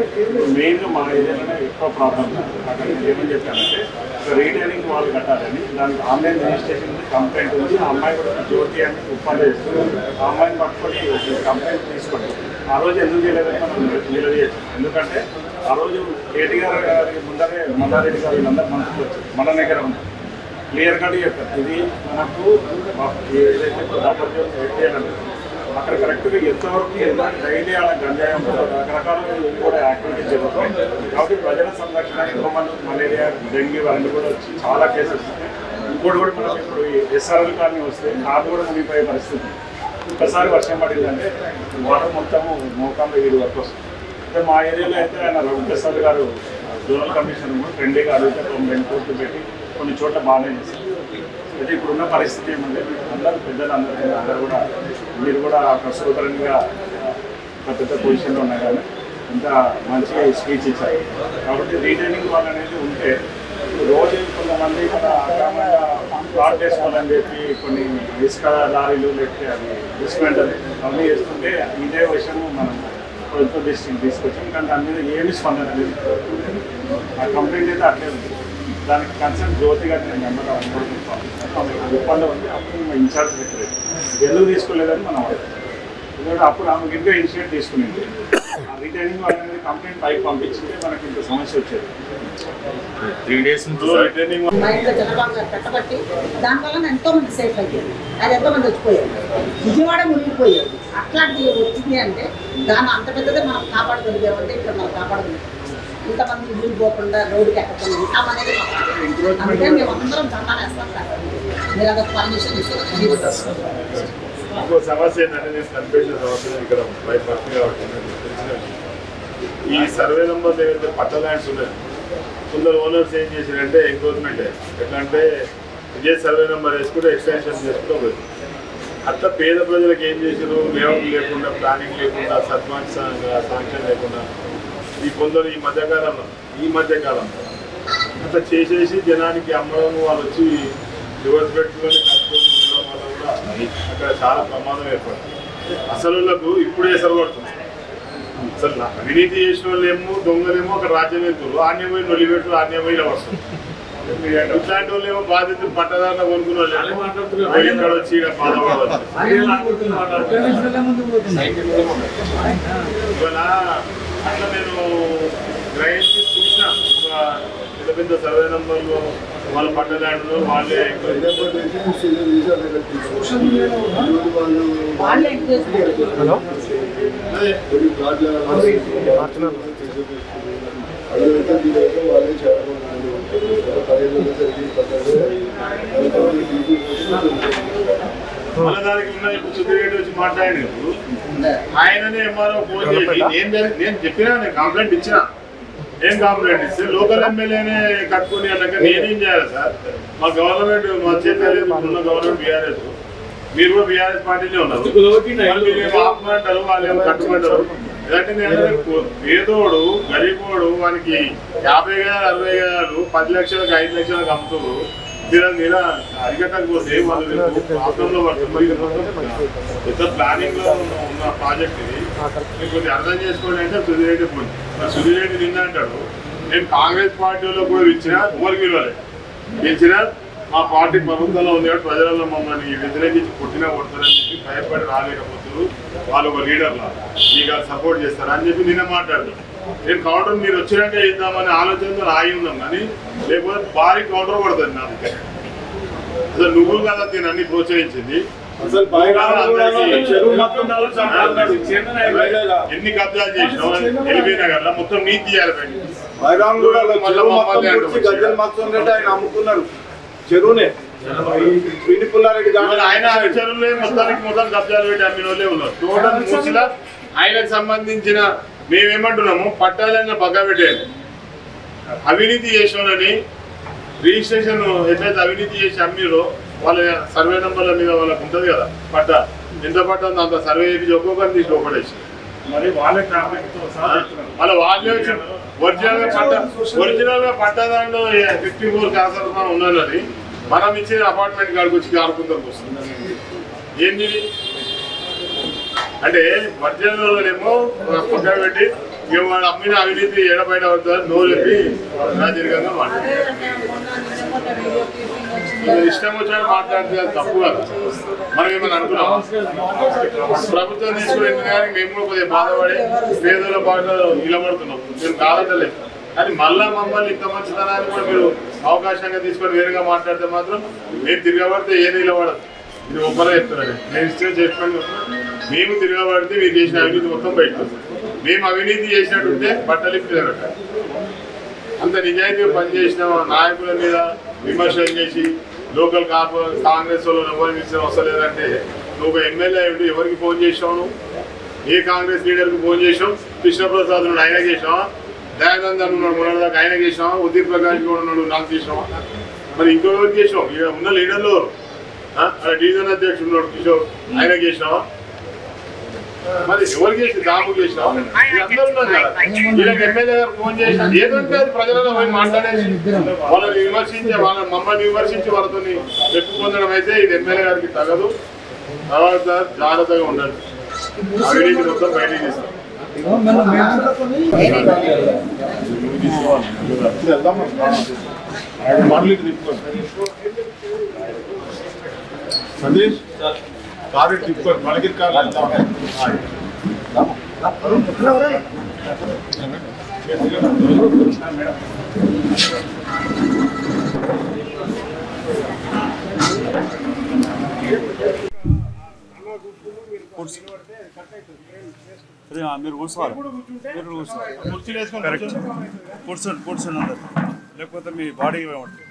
మెయిన్గా మా ఏరియాలోనే ఎక్కువ ప్రాబ్లం. అక్కడ నేను ఏమని చెప్పానంటే, రీటైలింగ్ వాళ్ళు కట్టాలని, దానికి ఆన్లైన్ రిజిస్ట్రేషన్ ఉంది, కంప్లైంట్ ఉంది. ఆ అమ్మాయి కూడా జ్యోతి అని ఉపాధి చేస్తుంది. ఆ అమ్మాయిని పట్టుకొని కంప్లైంట్ తీసుకోండి. ఆ రోజు ఎందుకు చేయలేదని మనం నిలదీయచ్చు. ఎందుకంటే ఆ రోజు కేటీఆర్ గారి ముందరే మల్లారెడ్డి గారు వీళ్ళందరూ మనసుకు వచ్చారు, మన దగ్గర ఉంది. క్లియర్ కట్ చెప్పారు, ఇది మనకు ఏదైతే డబ్బర్ జోన్ చేయాలంటే అక్కడ కరెక్ట్గా ఎంతవరకు డైలీ అలా గంజాయం రకరకాల కూడా యాక్టివిటీస్ జరుగుతాయి. కాబట్టి ప్రజల సంరక్షణ, ఎక్కువ మంది మలేరియా, డెంగ్యూ అవన్నీ కూడా వచ్చి చాలా కేసెస్ ఉన్నాయి. ఇంకోటి కూడా మనం ఇప్పుడు ఎస్ఆర్ఎల్ కాలనీ వస్తే కార్లు కూడా మునిగిపోయే పరిస్థితి. ఒకసారి వర్షం పడిందంటే వాటర్ మొత్తము మోకాంలో 7 వరకు వస్తుంది. అంటే మా ఏరియాలో అయితే ఆయన రఘుప్రసాద్ గారు జోనల్ కమిషనర్ కూడా ఫ్రెండ్లీగా అడిగితే 9 కోట్లు పెట్టి కొన్ని చోట్ల బాగానే చేశారు. అయితే ఇప్పుడున్న పరిస్థితి ఏమంటే అందరూ పెద్దలు అందరూ కూడా మీరు కూడా సోదరునిగా పెద్ద పొజిషన్లో ఉన్నా కానీ ఇంత మంచిగా స్పీచ్ ఇచ్చారు. కాబట్టి రీటైనింగ్ వాళ్ళు అనేది ఉంటే రోజు కొంతమంది కూడా అక్రమంగా ప్లాట్ చేసుకోవాలని చెప్పి కొన్ని ఇసుక లారీలు లేకపోతే అవి డిస్మెంటల్ అవన్నీ చేస్తుంటే ఇదే విషయం మనం ప్రభుత్వ దృష్టికి తీసుకొచ్చాం. కానీ దాని మీద ఏమి స్పందన లేదు. ఆ కంప్లైంట్ అయితే అట్లే ఉంది. దానికి కన్సర్న్ జ్యోతి గారు నేను మెంబర్ ఒప్పందం ఉంది. అప్పుడు ఇన్ఛార్జ్ పెట్టలేదు, ఎందుకు తీసుకోలేదని మనం ఎందుకంటే అప్పుడు ఆమెకి ఇంకా ఇనిషియేట్ తీసుకునేది. ఆ రిటైనింగ్ అనేది కంప్లైంట్ పైకి పంపించింటే మనకి ఇంత సమస్య వచ్చేది. 3 days రిటైనింగ్ మా ఇంట్లో చంద్రబాబు గారు పెట్టబట్టి దానివల్ల ఎంతో మంది సేఫ్ అయ్యారు. అది ఎంతో మంది వచ్చిపోయారు, విజయవాడ మునిగిపోయేది. అట్లాంటిది వచ్చింది అంటే దాన్ని అంత పెద్దదే మనం కాపాడగలిగామంటే ఇక్కడ మనం కాపాడగలిగాం. ఇంతమంది ఇల్లు పోకుండా రోడ్డుకి ఎక్కకుండా ఉంటాం అనేది అందుకే మేము అందరం ధర్నాలు వేస్తాం సార్. మీరు అదొక పర్మిషన్ ఇస్తారు. ఇంకో సమస్య ఏంటంటే నేను కనిపించిన సమస్య ఇక్కడ భయపడుతుంది కాబట్టి ఈ సర్వే నెంబర్లు ఏవైతే పట్ట ల్యాండ్స్ ఉన్నాయి, కొందరు ఓనర్స్ ఏం చేశారంటే ఎంక్రోచ్మెంట్ ఎట్లా అంటే ఇదే సర్వే నెంబర్ వేసుకుంటే ఎక్స్టెన్షన్ చేసుకుంటూ పోయింది. అట్లా పేద ప్రజలకు ఏం చేశారు, లేఅవుట్ లేకుండా, ప్లానింగ్ లేకుండా, సర్పంచ్ శాంక్షన్ లేకుండా ఈ కొందరు ఈ మధ్యకాలంలో అట్లా చేసేసి జనానికి అమ్మడం, వాళ్ళు వచ్చి రివర్స్ పెట్టుకొని కట్టుకొని ఉండడం వల్ల కూడా అక్కడ చాలా ప్రమాదం ఏర్పడుతుంది. అసలు వాళ్ళకు ఇప్పుడే ఎసరబడుతుంది. అసలు అవినీతి చేసిన వాళ్ళేమో దొంగలేమో అక్కడ రాజ్యం వెళ్తారు, ఆన్యమైన నొలిపెట్టు ఆన్యమైన వస్తుంది. ఇట్లాంటి వాళ్ళు ఏమో బాధితులు పట్టదారులు కొనుక్కున్న వాళ్ళు ఇక్కడ వచ్చి బాధపడవచ్చు. ఇవాళ అట్లా నేను గ్రహించి చూసిన ఒక పెద్ద సర్వే నెంబర్లు వాళ్ళ పట్ట ల్యాండ్లో వాళ్ళే మన దానికి ఉన్న ఇప్పుడు సుధీర్ వచ్చి మాట్లాడినప్పుడు ఆయననే ఎంఆర్ఓ ఫోన్ చేసి నేను చెప్పినా, నేను కంప్లైంట్ ఇచ్చినా, ఏం కంప్లైంట్ ఇస్తే లోకల్ ఎమ్మెల్యేనే కట్టుకుని అన్నాక నేనేం చేయాలి సార్? మా గవర్నమెంట్ మా చేతిలో ఉన్న గవర్నమెంట్ బీఆర్ఎస్, మీరు కూడా బీఆర్ఎస్ పార్టీనే ఉన్నారు, ఆపమంటారు, వాళ్ళు కట్టుకుంటారు. ఎందుకంటే నేను పేదోడు గరీబోడు వానికి 50,000, 60,000, 10 లక్షలకు 5 లక్షలకు అమ్ముతారు. మీరు అరికట్టకపోతే వాళ్ళు ప్రాబ్లంలో పడుతుంది. పెద్ద ప్లానింగ్ లో ఉన్న ప్రాజెక్ట్ ఇది. మీరు కొంచెం అర్థం చేసుకోండి అంటే సుధీరెడ్డి పోయింది. సుధీరెడ్డి నిన్న అంటాడు, నేను కాంగ్రెస్ పార్టీలో కూడా ఇచ్చినా ఎవరికి విలువలే, గెలిచినా మా పార్టీ ప్రభుత్వంలో ఉంది కాబట్టి ప్రజలలో మమ్మల్ని వ్యతిరేకించి కొట్టినా కొడతారని చెప్పి భయపడి రాలేకపోతున్నారు. వాళ్ళు ఒక లీడర్లా మీకు సపోర్ట్ చేస్తారు అని చెప్పి నిన్న మాట్లాడతారు. నేను కౌంటర్ మీరు వచ్చినాక ఇద్దామనే ఆలోచనతో ఆగి ఉందాం, కానీ లేకపోతే భారీ కౌంటర్ పడుతుంది నాకు. అసలు నువ్వు కదా దీన్ని అన్ని ప్రోత్సహించింది. అసలు చెరువు మొత్తం ఎన్ని కబ్జాలు చేసినావు ఎల్బీ నగర్ లో మొత్తం నీకు తీయాలి. గజ్జల మత్స్యం రెడ్డి ఆయన అమ్ముకున్నారు చెరువునే. పుల్లారెడ్డి ఆయన చెరువులే మొత్తానికి మొత్తం కబ్జాలు పెట్టి అమ్మిన వాళ్ళే ఉన్నారు. టోటల్ మూసిలా ఆయనకు సంబంధించిన మేమేమంటున్నాము పట్టాలన్న పక్క పెట్టేది. అవినీతి చేసినోళ్ళని రిజిస్ట్రేషన్ ఎట్లయితే అవినీతి చేసి అమ్మిరో వాళ్ళ సర్వే నెంబర్ల మీద వాళ్ళకి ఉంటుంది కదా పట్టా, ఎంత పట్టా ఉందో అంత సర్వే చేసి ఒక్కొక్కరిని తీసి లోపడేసి వాళ్ళే వచ్చి ఒరిజినల్ గా పట్టాదాంట్లో 54 శాసన ఉన్నది. మనం ఇచ్చిన అపార్ట్మెంట్ కాడికి వచ్చి ఆడుకుందాం వస్తుంది. ఏంది అంటే ఒరిజినల్ ఏమో పక్కన పెట్టి ఇక వాడు అమ్మిన అవినీతి ఎడబయట అవుతుంది నో చెప్పి రాజకీయంగా మాట్లాడారు. ఇష్టం వచ్చినట్టు మాట్లాడితే తప్పు కదా. మనం ఏమైనా అనుకున్నాం ప్రభుత్వం తీసుకునేది కానీ మేము కూడా కొద్దిగా బాధపడి పేదల పాటలు నిలబడుతున్నాం. మేము కాదలేదు కానీ మళ్ళా మమ్మల్ని ఇంత మంచితనాన్ని కూడా మీరు అవకాశంగా తీసుకొని వేరుగా మాట్లాడితే మాత్రం మేము తిరగబడితే ఏ నిలబడదు. ఇది ఒక్కరే చెప్తున్నారు. నేను ఇష్టం చెప్పాను మేము తిరగబడితే మీరు చేసిన అవినీతి మొత్తం బయటకు వస్తుంది. మేము అవినీతి చేసినట్టుంటే బట్టలు ఇప్పిదనట. అంత నిజాయితీగా పనిచేసిన నాయకుల మీద విమర్శలు చేసి లోకల్ కాంగ్రెస్ వాళ్ళు ఎవరికి ఇచ్చిన వస్తలేదంటే నువ్వు ఒక ఎమ్మెల్యే ఉండి ఎవరికి ఫోన్ చేసావు? ఏ కాంగ్రెస్ లీడర్కి ఫోన్ చేసావు? కృష్ణప్రసాద్ ఉన్నాడు ఆయనకి చేసావా? దయానంద్ ఉన్నాడు మొన్నదాకా ఆయనకి చేసావా? ఉదయ్ ప్రకాష్ కూడా ఉన్నాడు నాకు చేసావా? మరి ఇంకెవరికి చేసావు? ఇక ఉన్న లీడర్లు డివిజన్ అధ్యక్షుడు ఉన్నాడు కిషోర్ ఆయనకి చేసినావా? మరి ఎవరికి చేసి దాము చేసినావా? అందరూ ఉన్నారు కదా. వీళ్ళకి ఎమ్మెల్యే గారు ఫోన్ చేసినా ఏదంటే అది ప్రజలలో పోయి మాట్లాడేసి వాళ్ళని విమర్శించి మమ్మల్ని విమర్శించి వాళ్ళతో మెప్పు పొందడం అయితే ఇది ఎమ్మెల్యే గారికి తగదు. తర్వాత జాగ్రత్తగా ఉండండి. అవినీతి మొత్తం బయటికి తీస్తాం. సందేశ్ కారు తిప్పుకోండి మనకి కారు మీరు కూర్చోవాలి, మీరు కూర్చోవాలి, కుర్చీలు వేసుకొని కరెక్ట్ కూర్చోండి, కూర్చొని ఉండదు లేకపోతే మీ బాడీ ఉంటుంది.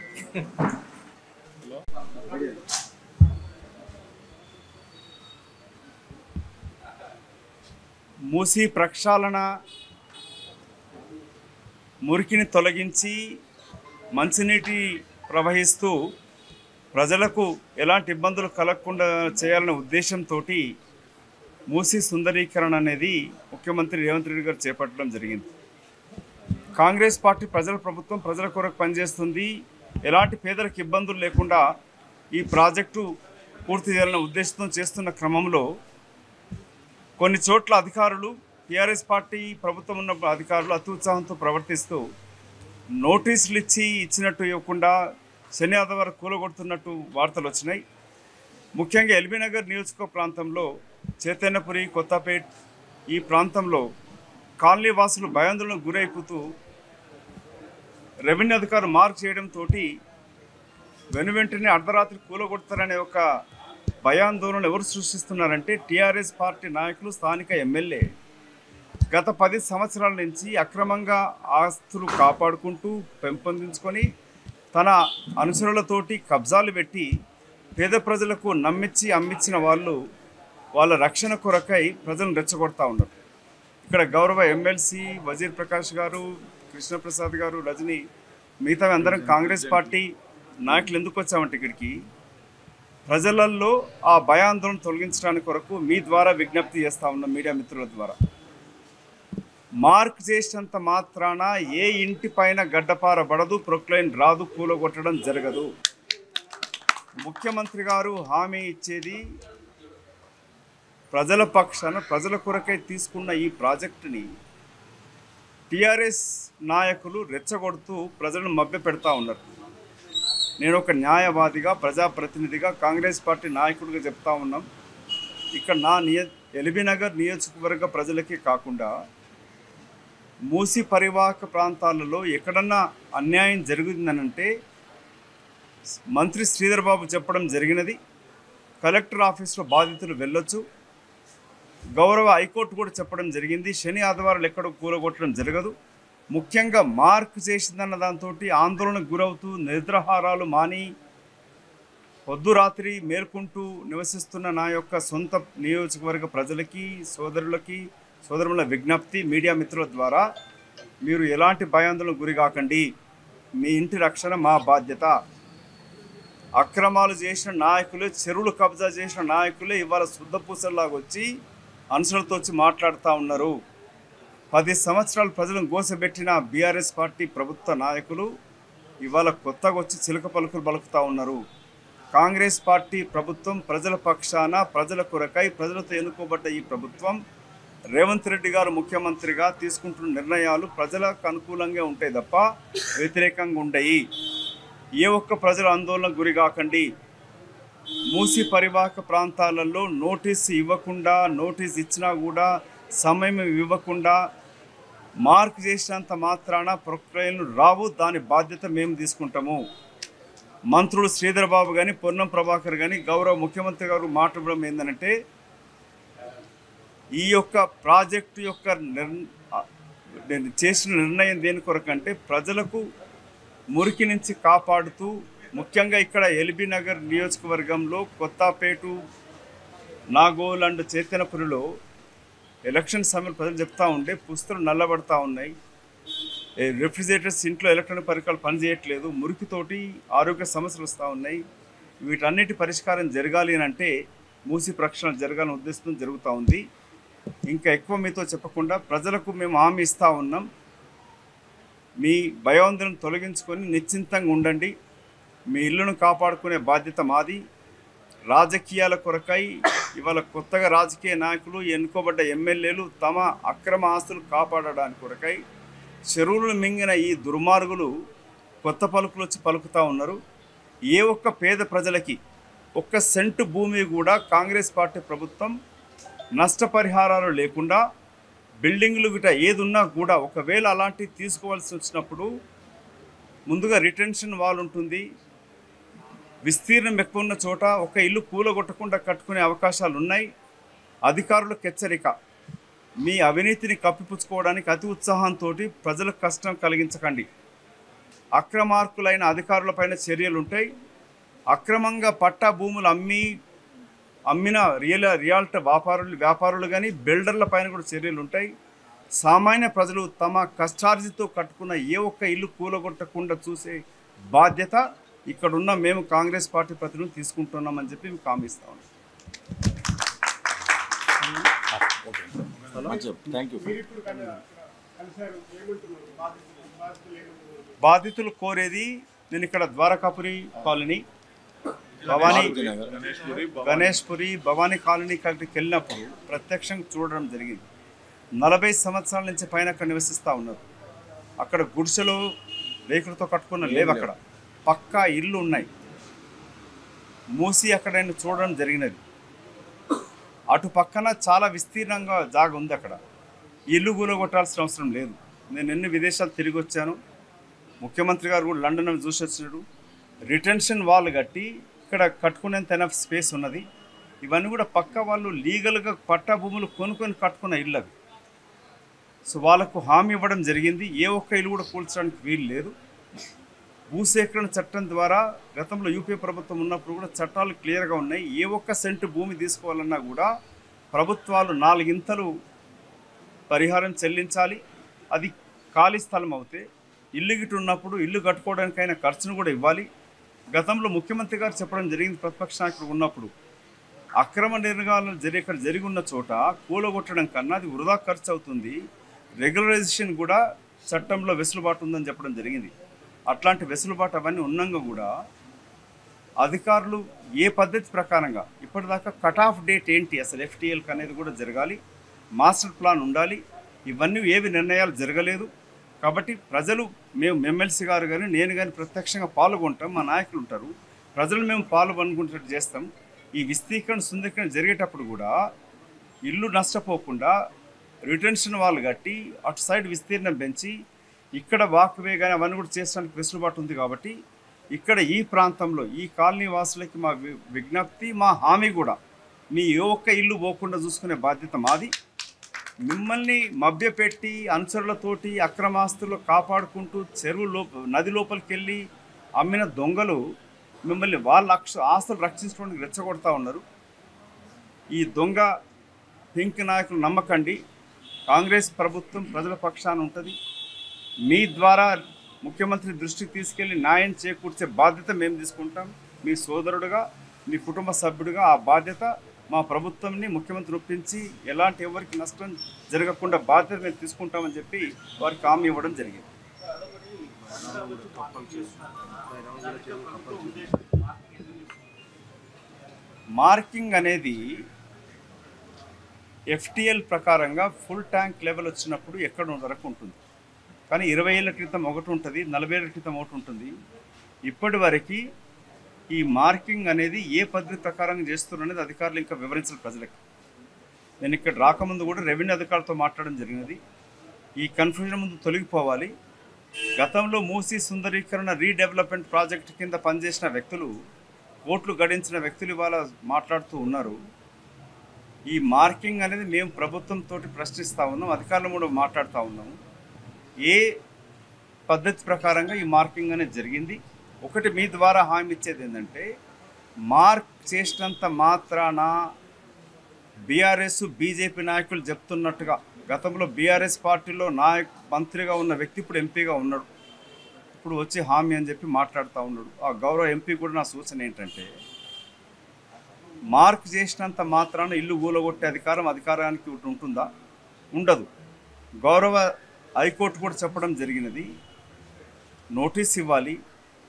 మూసీ ప్రక్షాళన మురికిని తొలగించి మంచినీటి ప్రవహిస్తూ ప్రజలకు ఎలాంటి ఇబ్బందులు కలగకుండా చేయాలనే ఉద్దేశంతో మూసీ సుందరీకరణ అనేది ముఖ్యమంత్రి రేవంత్ రెడ్డి గారు చేపట్టడం జరిగింది. కాంగ్రెస్ పార్టీ ప్రజల ప్రభుత్వం ప్రజల కొరకు పనిచేస్తుంది. ఎలాంటి పేదలకు ఇబ్బందులు లేకుండా ఈ ప్రాజెక్టు పూర్తి చేయాలనే ఉద్దేశంతో చేస్తున్న క్రమంలో కొన్ని చోట్ల అధికారులు టీఆర్ఎస్ పార్టీ ప్రభుత్వం ఉన్న అధికారులు అత్యుత్సాహంతో ప్రవర్తిస్తూ నోటీసులు ఇచ్చినట్టు ఇవ్వకుండా శని ఆదివారం కూలగొడుతున్నట్టు వార్తలు వచ్చినాయి. ముఖ్యంగా ఎల్బీ నగర్ నియోజకవర్గ ప్రాంతంలో చైతన్యపురి, కొత్తపేట్ ఈ ప్రాంతంలో కాలనీ వాసులు భయాందోళనకు గురైపోతూ రెవెన్యూ అధికారులు మార్క్ చేయడంతో వెనువెంటనే అర్ధరాత్రి కూలగొడతారనే ఒక భయాందోళన ఎవరు సృష్టిస్తున్నారంటే టీఆర్ఎస్ పార్టీ నాయకులు, స్థానిక ఎమ్మెల్యే. గత 10 సంవత్సరాల నుంచి అక్రమంగా ఆస్తులు కాపాడుకుంటూ పెంపొందించుకొని తన అనుచరులతోటి కబ్జాలు పెట్టి పేద ప్రజలకు నమ్మించి అమ్మించిన వాళ్ళు వాళ్ళ రక్షణ కొరకై ప్రజలను రెచ్చగొడతా ఉన్నారు. ఇక్కడ గౌరవ ఎమ్మెల్సీ వజీర్ ప్రకాష్ గారు, కృష్ణప్రసాద్ గారు, రజని, మిగతా అందరం కాంగ్రెస్ పార్టీ నాయకులు ఎందుకు వచ్చామంటే ఇక్కడికి ప్రజలలో ఆ భయాందోళన తొలగించడానికి కొరకు మీ ద్వారా విజ్ఞప్తి చేస్తూ ఉన్నాం. మీడియా మిత్రుల ద్వారా మార్క్ చేసినంత మాత్రాన ఏ ఇంటి పైన గడ్డపార పడదు, ప్రొక్లైన్ రాదు, కూలగొట్టడం జరగదు. ముఖ్యమంత్రి గారు హామీ ఇచ్చేది ప్రజల పక్షాన ప్రజల కొరకై తీసుకున్న ఈ ప్రాజెక్టుని టీఆర్ఎస్ నాయకులు రెచ్చగొడుతూ ప్రజలను మభ్యపెడతా ఉన్నారు. నేను ఒక న్యాయవాదిగా, ప్రజాప్రతినిధిగా, కాంగ్రెస్ పార్టీ నాయకుడిగా చెప్తా ఉన్నాం. ఇక్కడ నా ఎల్బీ నగర్ నియోజకవర్గ ప్రజలకే కాకుండా మూసీ పరివాహక ప్రాంతాలలో ఎక్కడన్నా అన్యాయం జరుగుతుందనంటే మంత్రి శ్రీధర్ బాబు చెప్పడం జరిగినది. కలెక్టర్ ఆఫీస్లో బాధితులు వెళ్ళొచ్చు. గౌరవ హైకోర్టు కూడా చెప్పడం జరిగింది. శని ఆదివారాలు ఎక్కడో కూలగొట్టడం జరగదు. ముఖ్యంగా మార్క్ చేసిందన్న దాంతో ఆందోళనకు గురవుతూ నిద్రాహారాలు మాని పొద్దు రాత్రి మేల్కొంటూ నివసిస్తున్న నా యొక్క సొంత నియోజకవర్గ ప్రజలకి, సోదరుల విజ్ఞప్తి మీడియా మిత్రుల ద్వారా, మీరు ఎలాంటి భయాందోళనకు గురి కాకండి. మీ ఇంటి రక్షణ మా బాధ్యత. అక్రమాలు చేసిన నాయకులే, చెరువులు కబ్జా చేసిన నాయకులే ఇవాళ శుద్ధపూసల్లాగా వచ్చి అనుసరులతో వచ్చి మాట్లాడుతూ ఉన్నారు. 10 సంవత్సరాలు ప్రజలను గోసబెట్టిన బీఆర్ఎస్ పార్టీ ప్రభుత్వ నాయకులు ఇవాళ కొత్తగా వచ్చి చిలక పలుకులు పలుకుతూ ఉన్నారు. కాంగ్రెస్ పార్టీ ప్రభుత్వం ప్రజల పక్షాన, ప్రజల కొరకై, ప్రజలతో ఎన్నుకోబడ్డ ఈ ప్రభుత్వం రేవంత్ రెడ్డి గారు ముఖ్యమంత్రిగా తీసుకుంటున్న నిర్ణయాలు ప్రజలకు అనుకూలంగా ఉంటాయి తప్ప వ్యతిరేకంగా ఉండయి. ఏ ఒక్క ప్రజల ఆందోళనకు గురి కాకండి. మూసి పరివాహక ప్రాంతాలలో నోటీసు ఇవ్వకుండా, నోటీస్ ఇచ్చినా కూడా సమయం ఇవ్వకుండా మార్క్ చేసినంత మాత్రాన ప్రక్రియలు రావు. దాని బాధ్యత మేము తీసుకుంటాము. మంత్రులు శ్రీధర్ బాబు కానీ, పొన్నం ప్రభాకర్ కానీ, గౌరవ ముఖ్యమంత్రి గారు మాట్లాడడం ఏంటంటే, ఈ యొక్క ప్రాజెక్టు యొక్క చేసిన నిర్ణయం దేని కొరకంటే ప్రజలకు మురికి నుంచి కాపాడుతూ, ముఖ్యంగా ఇక్కడ ఎల్బీ నగర్ నియోజకవర్గంలో కొత్తపేట, నాగోల్ అండ్ చైతన్యపురిలో ఎలక్షన్ సమయంలో ప్రజలు చెప్తూ ఉంటే పుస్తకాలు నల్లబడతా ఉన్నాయి. రెఫ్రిజిరేటర్స్ ఇంట్లో ఎలక్ట్రానిక్ పరికరాలు పనిచేయట్లేదు. మురికితోటి ఆరోగ్య సమస్యలు వస్తూ ఉన్నాయి. వీటన్నిటి పరిష్కారం జరగాలి అని అంటే మూసి ప్రక్షాళన జరగాలని ఉద్దేశంతో జరుగుతూ ఉంది. ఇంకా ఎక్కువ మీతో చెప్పకుండా ప్రజలకు మేము హామీ ఇస్తూ ఉన్నాం. మీ భయాందోళన తొలగించుకొని నిశ్చింతంగా ఉండండి. మీ ఇల్లును కాపాడుకునే బాధ్యత మాది. రాజకీయాల కొరకై ఇవాళ కొత్తగా రాజకీయ నాయకులు, ఎన్నుకోబడ్డ ఎమ్మెల్యేలు తమ అక్రమ ఆస్తులు కాపాడడానికి కొరకై చెరువులు మింగిన ఈ దుర్మార్గులు కొత్త పలుకులు వచ్చి పలుకుతూ ఉన్నారు. ఏ ఒక్క పేద ప్రజలకి ఒక్క సెంటు భూమి కూడా కాంగ్రెస్ పార్టీ ప్రభుత్వం నష్టపరిహారాలు లేకుండా, బిల్డింగ్లు గిట ఏది ఉన్నా కూడా ఒకవేళ అలాంటివి తీసుకోవాల్సి వచ్చినప్పుడు ముందుగా రిటెన్షన్ వాల్ ఉంటుంది. విస్తీర్ణం ఎక్కువ ఉన్న చోట ఒక ఇల్లు కూలగొట్టకుండా కట్టుకునే అవకాశాలు ఉన్నాయి. అధికారులకు హెచ్చరిక, మీ అవినీతిని కప్పిపుచ్చుకోవడానికి అతి ఉత్సాహంతో ప్రజలకు కష్టం కలిగించకండి. అక్రమార్కులైన అధికారులపైన చర్యలు ఉంటాయి. అక్రమంగా పట్టా భూములు అమ్మిన రియాల్టీ వ్యాపారులు కానీ బిల్డర్ల పైన కూడా చర్యలు ఉంటాయి. సామాన్య ప్రజలు తమ కష్టార్జితో కట్టుకున్న ఏ ఒక్క ఇల్లు కూలగొట్టకుండా చూసే బాధ్యత ఇక్కడున్న మేము కాంగ్రెస్ పార్టీ ప్రతినిధులు తీసుకుంటున్నామని చెప్పి మేము హామీస్తాం. బాధితులు కోరేది, నేను ఇక్కడ ద్వారకాపురి కాలనీ, గణేష్పురి, భవానీ కాలనీ కాడికి వెళ్ళినప్పుడు ప్రత్యక్షంగా చూడడం జరిగింది. 40 సంవత్సరాల నుంచి పైన అక్కడ నివసిస్తూ ఉన్నారు. అక్కడ గుడిసెలు రేకులతో కట్టుకున్న లేవు. అక్కడ పక్కా ఇల్లు ఉన్నాయి. మూసి అక్కడ నేను చూడడం జరిగినది. అటు పక్కన చాలా విస్తీర్ణంగా జాగ ఉంది. అక్కడ ఇల్లు కూలగొట్టాల్సిన అవసరం లేదు. నేను ఎన్ని విదేశాలు తిరిగి వచ్చాను. ముఖ్యమంత్రి గారు కూడా లండన్ చూసి వచ్చినాడు. రిటెన్షన్ వాల్ కట్టి ఇక్కడ కట్టుకునేంత ఎనఫ్ స్పేస్ ఉన్నది. ఇవన్నీ కూడా పక్క వాళ్ళు లీగల్గా పట్టా భూములు కొనుక్కొని కట్టుకున్న ఇల్లు అవి. సో వాళ్ళకు హామీ ఇవ్వడం జరిగింది. ఏ ఒక్క ఇల్లు కూడా కూల్చడానికి వీలు లేదు. భూసేకరణ చట్టం ద్వారా గతంలో యూపీ ప్రభుత్వం ఉన్నప్పుడు కూడా చట్టాలు క్లియర్గా ఉన్నాయి. ఏ ఒక్క సెంటు భూమి తీసుకోవాలన్నా కూడా ప్రభుత్వాలు 4 ఇంతలు పరిహారం చెల్లించాలి. అది ఖాళీ స్థలం అవుతే ఇల్లు గిట్టు ఉన్నప్పుడు ఇల్లు కట్టుకోవడానికైనా ఖర్చును కూడా ఇవ్వాలి. గతంలో ముఖ్యమంత్రి గారు చెప్పడం జరిగింది. ప్రతిపక్ష నాయకుడు ఉన్నప్పుడు అక్రమ నిర్ణయాలు ఇక్కడ జరిగి ఉన్న చోట కూలగొట్టడం కన్నా అది వృధా ఖర్చు అవుతుంది. రెగ్యులరైజేషన్ కూడా చట్టంలో వెసులుబాటు ఉందని చెప్పడం జరిగింది. అట్లాంటి వెసులుబాటు అవన్నీ ఉన్నాగా కూడా అధికారులు ఏ పద్ధతి ప్రకారంగా ఇప్పటిదాకా కట్ ఆఫ్ డేట్ ఏంటి, అసలు ఎఫ్టీఎల్కి అనేది కూడా జరగాలి. మాస్టర్ ప్లాన్ ఉండాలి. ఇవన్నీ ఏవి నిర్ణయాలు జరగలేదు. కాబట్టి ప్రజలు, మేము ఎమ్మెల్సీ గారు కానీ నేను కానీ ప్రత్యక్షంగా పాల్గొంటాం. మా నాయకులు ఉంటారు. ప్రజలు మేము పాల్గొనుకునేటట్టు చేస్తాం. ఈ విస్తీకరణ సుందరీకరణ జరిగేటప్పుడు కూడా ఇల్లు నష్టపోకుండా రిటెన్షన్ వాళ్ళు కట్టి అటు సైడ్ విస్తీర్ణం పెంచి ఇక్కడ వాక్వే కానీ అవన్నీ కూడా చేసడానికి వెసులుబాటు ఉంది. కాబట్టి ఇక్కడ ఈ ప్రాంతంలో ఈ కాలనీ వాసులకి మా విజ్ఞప్తి, మా హామీ కూడా, మీ ఏ ఒక్క ఇల్లు పోకుండా చూసుకునే బాధ్యత మాది. మిమ్మల్ని మభ్యపెట్టి అనుచరులతోటి అక్రమాస్తులు కాపాడుకుంటూ నది లోపలికి వెళ్ళి అమ్మిన దొంగలు మిమ్మల్ని వాళ్ళ ఆస్తులు రక్షించడానికి రెచ్చగొడతా ఉన్నారు. ఈ దొంగ పింక్ నాయకులు నమ్మకండి. కాంగ్రెస్ ప్రభుత్వం ప్రజల పక్షాన ఉంటుంది. మీ ద్వారా ముఖ్యమంత్రి దృష్టికి తీసుకెళ్లి న్యాయం చేకూర్చే బాధ్యత మేము తీసుకుంటాం. మీ సోదరుడుగా, మీ కుటుంబ సభ్యుడిగా ఆ బాధ్యత మా ప్రభుత్వంని ముఖ్యమంత్రి ఒప్పించి ఎలాంటి ఎవరికి నష్టం జరగకుండా బాధ్యత మేము తీసుకుంటామని చెప్పి వారికి హామీ ఇవ్వడం జరిగింది. మార్కింగ్ అనేది FTL ప్రకారంగా ఫుల్ ట్యాంక్ లెవెల్ వచ్చినప్పుడు ఎక్కడ వరకు ఉంటుంది. కానీ 20 ఏళ్ల క్రితం ఒకటి ఉంటుంది, 40 ఏళ్ల క్రితం ఒకటి ఉంటుంది. ఇప్పటి వరకు ఈ మార్కింగ్ అనేది ఏ పద్ధతి ప్రకారం చేస్తున్నారు అనేది అధికారులు ఇంకా వివరించాలి ప్రజలకు. నేను ఇక్కడ రాకముందు కూడా రెవెన్యూ అధికారులతో మాట్లాడడం జరిగినది. ఈ కన్ఫ్యూజన్ ముందు తొలగిపోవాలి. గతంలో మూసీ సుందరీకరణ రీడెవలప్మెంట్ ప్రాజెక్ట్ కింద పనిచేసిన వ్యక్తులు, కోట్లు గడించిన వ్యక్తులు ఇవాళ మాట్లాడుతూ ఉన్నారు. ఈ మార్కింగ్ అనేది మేము ప్రభుత్వంతో ప్రశ్నిస్తూ ఉన్నాం, అధికారులు కూడా మాట్లాడుతూ ఉన్నాము. ఏ పద్ధతి ప్రకారంగా ఈ మార్కింగ్ అనేది జరిగింది? ఒకటి మీ ద్వారా హామీ ఇచ్చేది ఏంటంటే, మార్క్ చేసినంత మాత్రాన బీఆర్ఎస్ బీజేపీ నాయకులు చెప్తున్నట్టుగా, గతంలో బీఆర్ఎస్ పార్టీలో మంత్రిగా ఉన్న వ్యక్తి ఇప్పుడు ఎంపీగా ఉన్నాడు, ఇప్పుడు వచ్చి హామీ అని చెప్పి మాట్లాడుతూ ఉన్నాడు. ఆ గౌరవ ఎంపీ కూడా నా సూచన ఏంటంటే, మార్క్ చేసినంత మాత్రాన ఇల్లు కూలగొట్టే అధికారానికి ఉంటుందా? ఉండదు. గౌరవ హైకోర్టు కూడా చెప్పడం జరిగినది, నోటీస్ ఇవ్వాలి,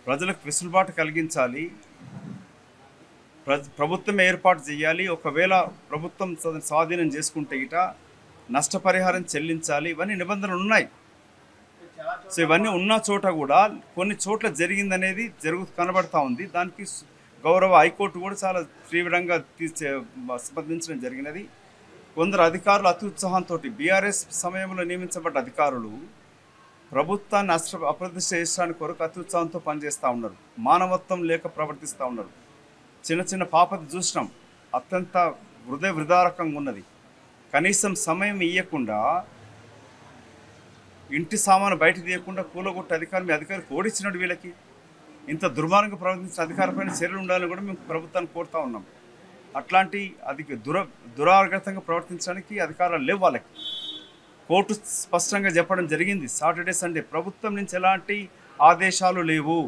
ప్రజలకు వెసులుబాటు కలిగించాలి, ప్రభుత్వం ఏర్పాటు చేయాలి. ఒకవేళ ప్రభుత్వం స్వాధీనం చేసుకుంటే ఇట నష్టపరిహారం చెల్లించాలి. ఇవన్నీ నిబంధనలు ఉన్నాయి. సో ఇవన్నీ ఉన్న చోట కూడా కొన్ని చోట్ల జరిగిందనేది కనబడతా ఉంది. దానికి గౌరవ హైకోర్టు కూడా చాలా తీవ్రంగా స్పందించడం జరిగినది. కొందరు అధికారులు అతి ఉత్సాహంతో, బీఆర్ఎస్ సమయంలో నియమించబడ్డ అధికారులు ప్రభుత్వాన్ని అప్రతిష్ట చేయడానికి కొరకు అతి ఉత్సాహంతో పనిచేస్తూ ఉన్నారు. మానవత్వం లేక ప్రవర్తిస్తూ ఉన్నారు. చిన్న చిన్న పాపది చూసినాం, అత్యంత హృదయవిదారకంగా ఉన్నది. కనీసం సమయం ఇవ్వకుండా, ఇంటి సామాను బయట తీయకుండా కూలగొట్టే అధికారం మీ అధికారికి ఓడిచ్చినట్టు. వీళ్ళకి ఇంత దుర్మార్గంగా ప్రవర్తించిన అధికారపైన చర్యలు ఉండాలని కూడా మేము ప్రభుత్వాన్ని కోరుతూ ఉన్నాం. అట్లాంటి దురాగతంగా ప్రవర్తించడానికి అధికారాలు లేవు వాళ్ళకి. కోర్టు స్పష్టంగా చెప్పడం జరిగింది, సాటర్డే సండే ప్రభుత్వం నుంచి ఎలాంటి ఆదేశాలు లేవు,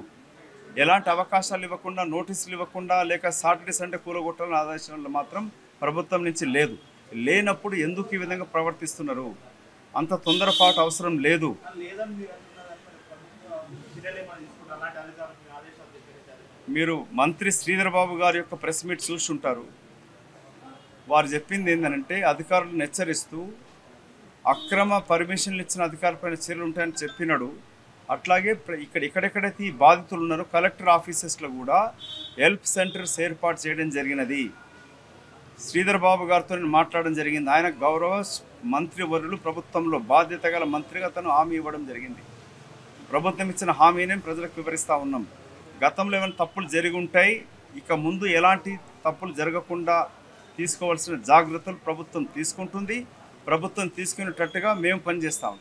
ఎలాంటి అవకాశాలు ఇవ్వకుండా, నోటీసులు ఇవ్వకుండా, లేక సాటర్డే సండే కూలగొట్టాలని ఆదేశాలు మాత్రం ప్రభుత్వం నుంచి లేదు. లేనప్పుడు ఎందుకు ఈ విధంగా ప్రవర్తిస్తున్నారు? అంత తొందరపాటు అవసరం లేదు. మీరు మంత్రి శ్రీధర్ బాబు గారి యొక్క ప్రెస్ మీట్ చూస్తుంటారు. వారు చెప్పింది ఏంటంటే, అధికారులను హెచ్చరిస్తూ అక్రమ పర్మిషన్లు ఇచ్చిన అధికారులపైన చర్యలు ఉంటాయని చెప్పినాడు. అట్లాగే ఎక్కడెక్కడైతే ఈ బాధితులు ఉన్నారో కలెక్టర్ ఆఫీసెస్లో కూడా హెల్ప్ సెంటర్స్ ఏర్పాటు చేయడం జరిగినది. శ్రీధర్ బాబు గారితో నేను మాట్లాడడం జరిగింది. ఆయన గౌరవ మంత్రివర్యులు, ప్రభుత్వంలో బాధ్యత గల మంత్రిగా తను హామీ ఇవ్వడం జరిగింది. ప్రభుత్వం ఇచ్చిన హామీని ప్రజలకు వివరిస్తూ ఉన్నాం. గతంలో ఏమైనా తప్పులు జరిగి ఉంటాయి, ఇక ముందు ఎలాంటి తప్పులు జరగకుండా తీసుకోవాల్సిన జాగ్రత్తలు ప్రభుత్వం తీసుకుంటుంది. ప్రభుత్వం తీసుకునేటట్టుగా మేము పనిచేస్తాం.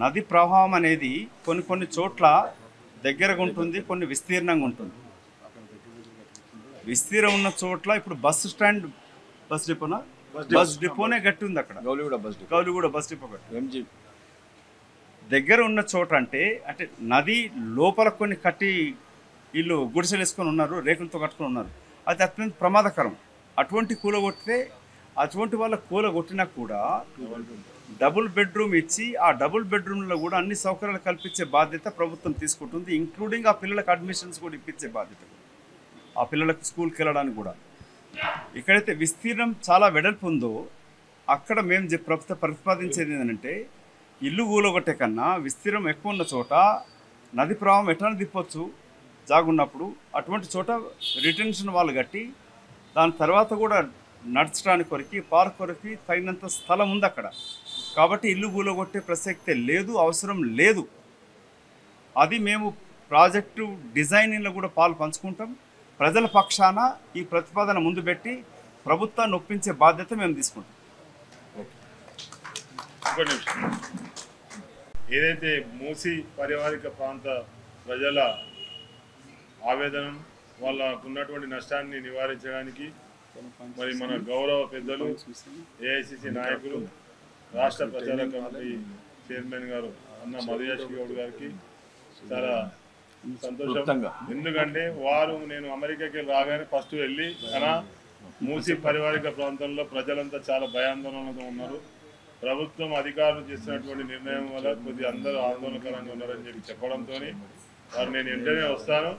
నది ప్రవాహం అనేది కొన్ని చోట్ల దగ్గరగా ఉంటుంది, కొన్ని విస్తీర్ణంగా ఉంటుంది. విస్తీర్ణం ఉన్న చోట్ల ఇప్పుడు బస్ డిపోనే గట్టి ఉంది. అక్కడ గౌలిగూడ బస్ డిపో గట్టి. దగ్గర ఉన్న చోట అంటే నది లోపల కొన్ని కట్టి ఇల్లు గుడిసెలు వేసుకొని ఉన్నారు, రేకులతో కట్టుకొని ఉన్నారు. అది అత్యంత ప్రమాదకరం. అటువంటి కూలగొట్టితే, అటువంటి వాళ్ళ కూలగొట్టినా కూడా డబుల్ బెడ్రూమ్ ఇచ్చి, ఆ డబుల్ బెడ్రూమ్లో కూడా అన్ని సౌకర్యాలు కల్పించే బాధ్యత ప్రభుత్వం తీసుకుంటుంది. ఇంక్లూడింగ్ ఆ పిల్లలకు అడ్మిషన్స్ కూడా ఇప్పించే బాధ్యత, ఆ పిల్లలకు స్కూల్కి వెళ్ళడానికి కూడా. ఎక్కడైతే విస్తీర్ణం చాలా వెడల్పు ఉందో అక్కడ మేము ప్రతిపాదించేది ఏంటంటే, ఇల్లు కూలగొట్టే కన్నా విస్తీర్ణం ఎక్కువ ఉన్న చోట నది ప్రవాహం ఎట్లా తిప్పొచ్చు జాగున్నప్పుడు, అటువంటి చోట రిటెన్షన్ వాళ్ళు కట్టి దాని తర్వాత కూడా నడచడానికి కొరికి పార్క్ కొరికి తగినంత స్థలం ఉంది అక్కడ. కాబట్టి ఇల్లు కూలగొట్టే ప్రసక్తే లేదు, అవసరం లేదు. అది మేము ప్రాజెక్టు డిజైనింగ్లో కూడా పాలు పంచుకుంటాం. ప్రజల పక్షాన ఈ ప్రతిపాదన ముందు పెట్టి ప్రభుత్వాన్ని ఒప్పించే బాధ్యత మేము తీసుకుంటాం. ఒక నిమిషం. ఏదైతే మూసి పరివారిక ప్రాంత ప్రజల ఆవేదన, వాళ్ళకు ఉన్నటువంటి నష్టాన్ని నివారించడానికి మరి మన గౌరవ పెద్దలు ఏఐసిసి నాయకులు, రాష్ట్ర ప్రచార కమిటీ చైర్మన్ గారు అన్న మధుయాష్ గౌడ్ గారికి చాలా సంతోషం. ఎందుకంటే వారు నేను అమెరికాకి రాగానే ఫస్ట్ వెళ్ళి తన మూసి పరివారిక ప్రాంతంలో ప్రజలంతా చాలా భయాందోళనతో ఉన్నారు. ప్రభుత్వం అధికారులు చేసినటువంటి నిర్ణయం వల్ల కొద్ది అందరూ ఆందోళనకరంగా ఉన్నారని చెప్పి చెప్పడంతో వారు నేను వెంటనే వస్తాను,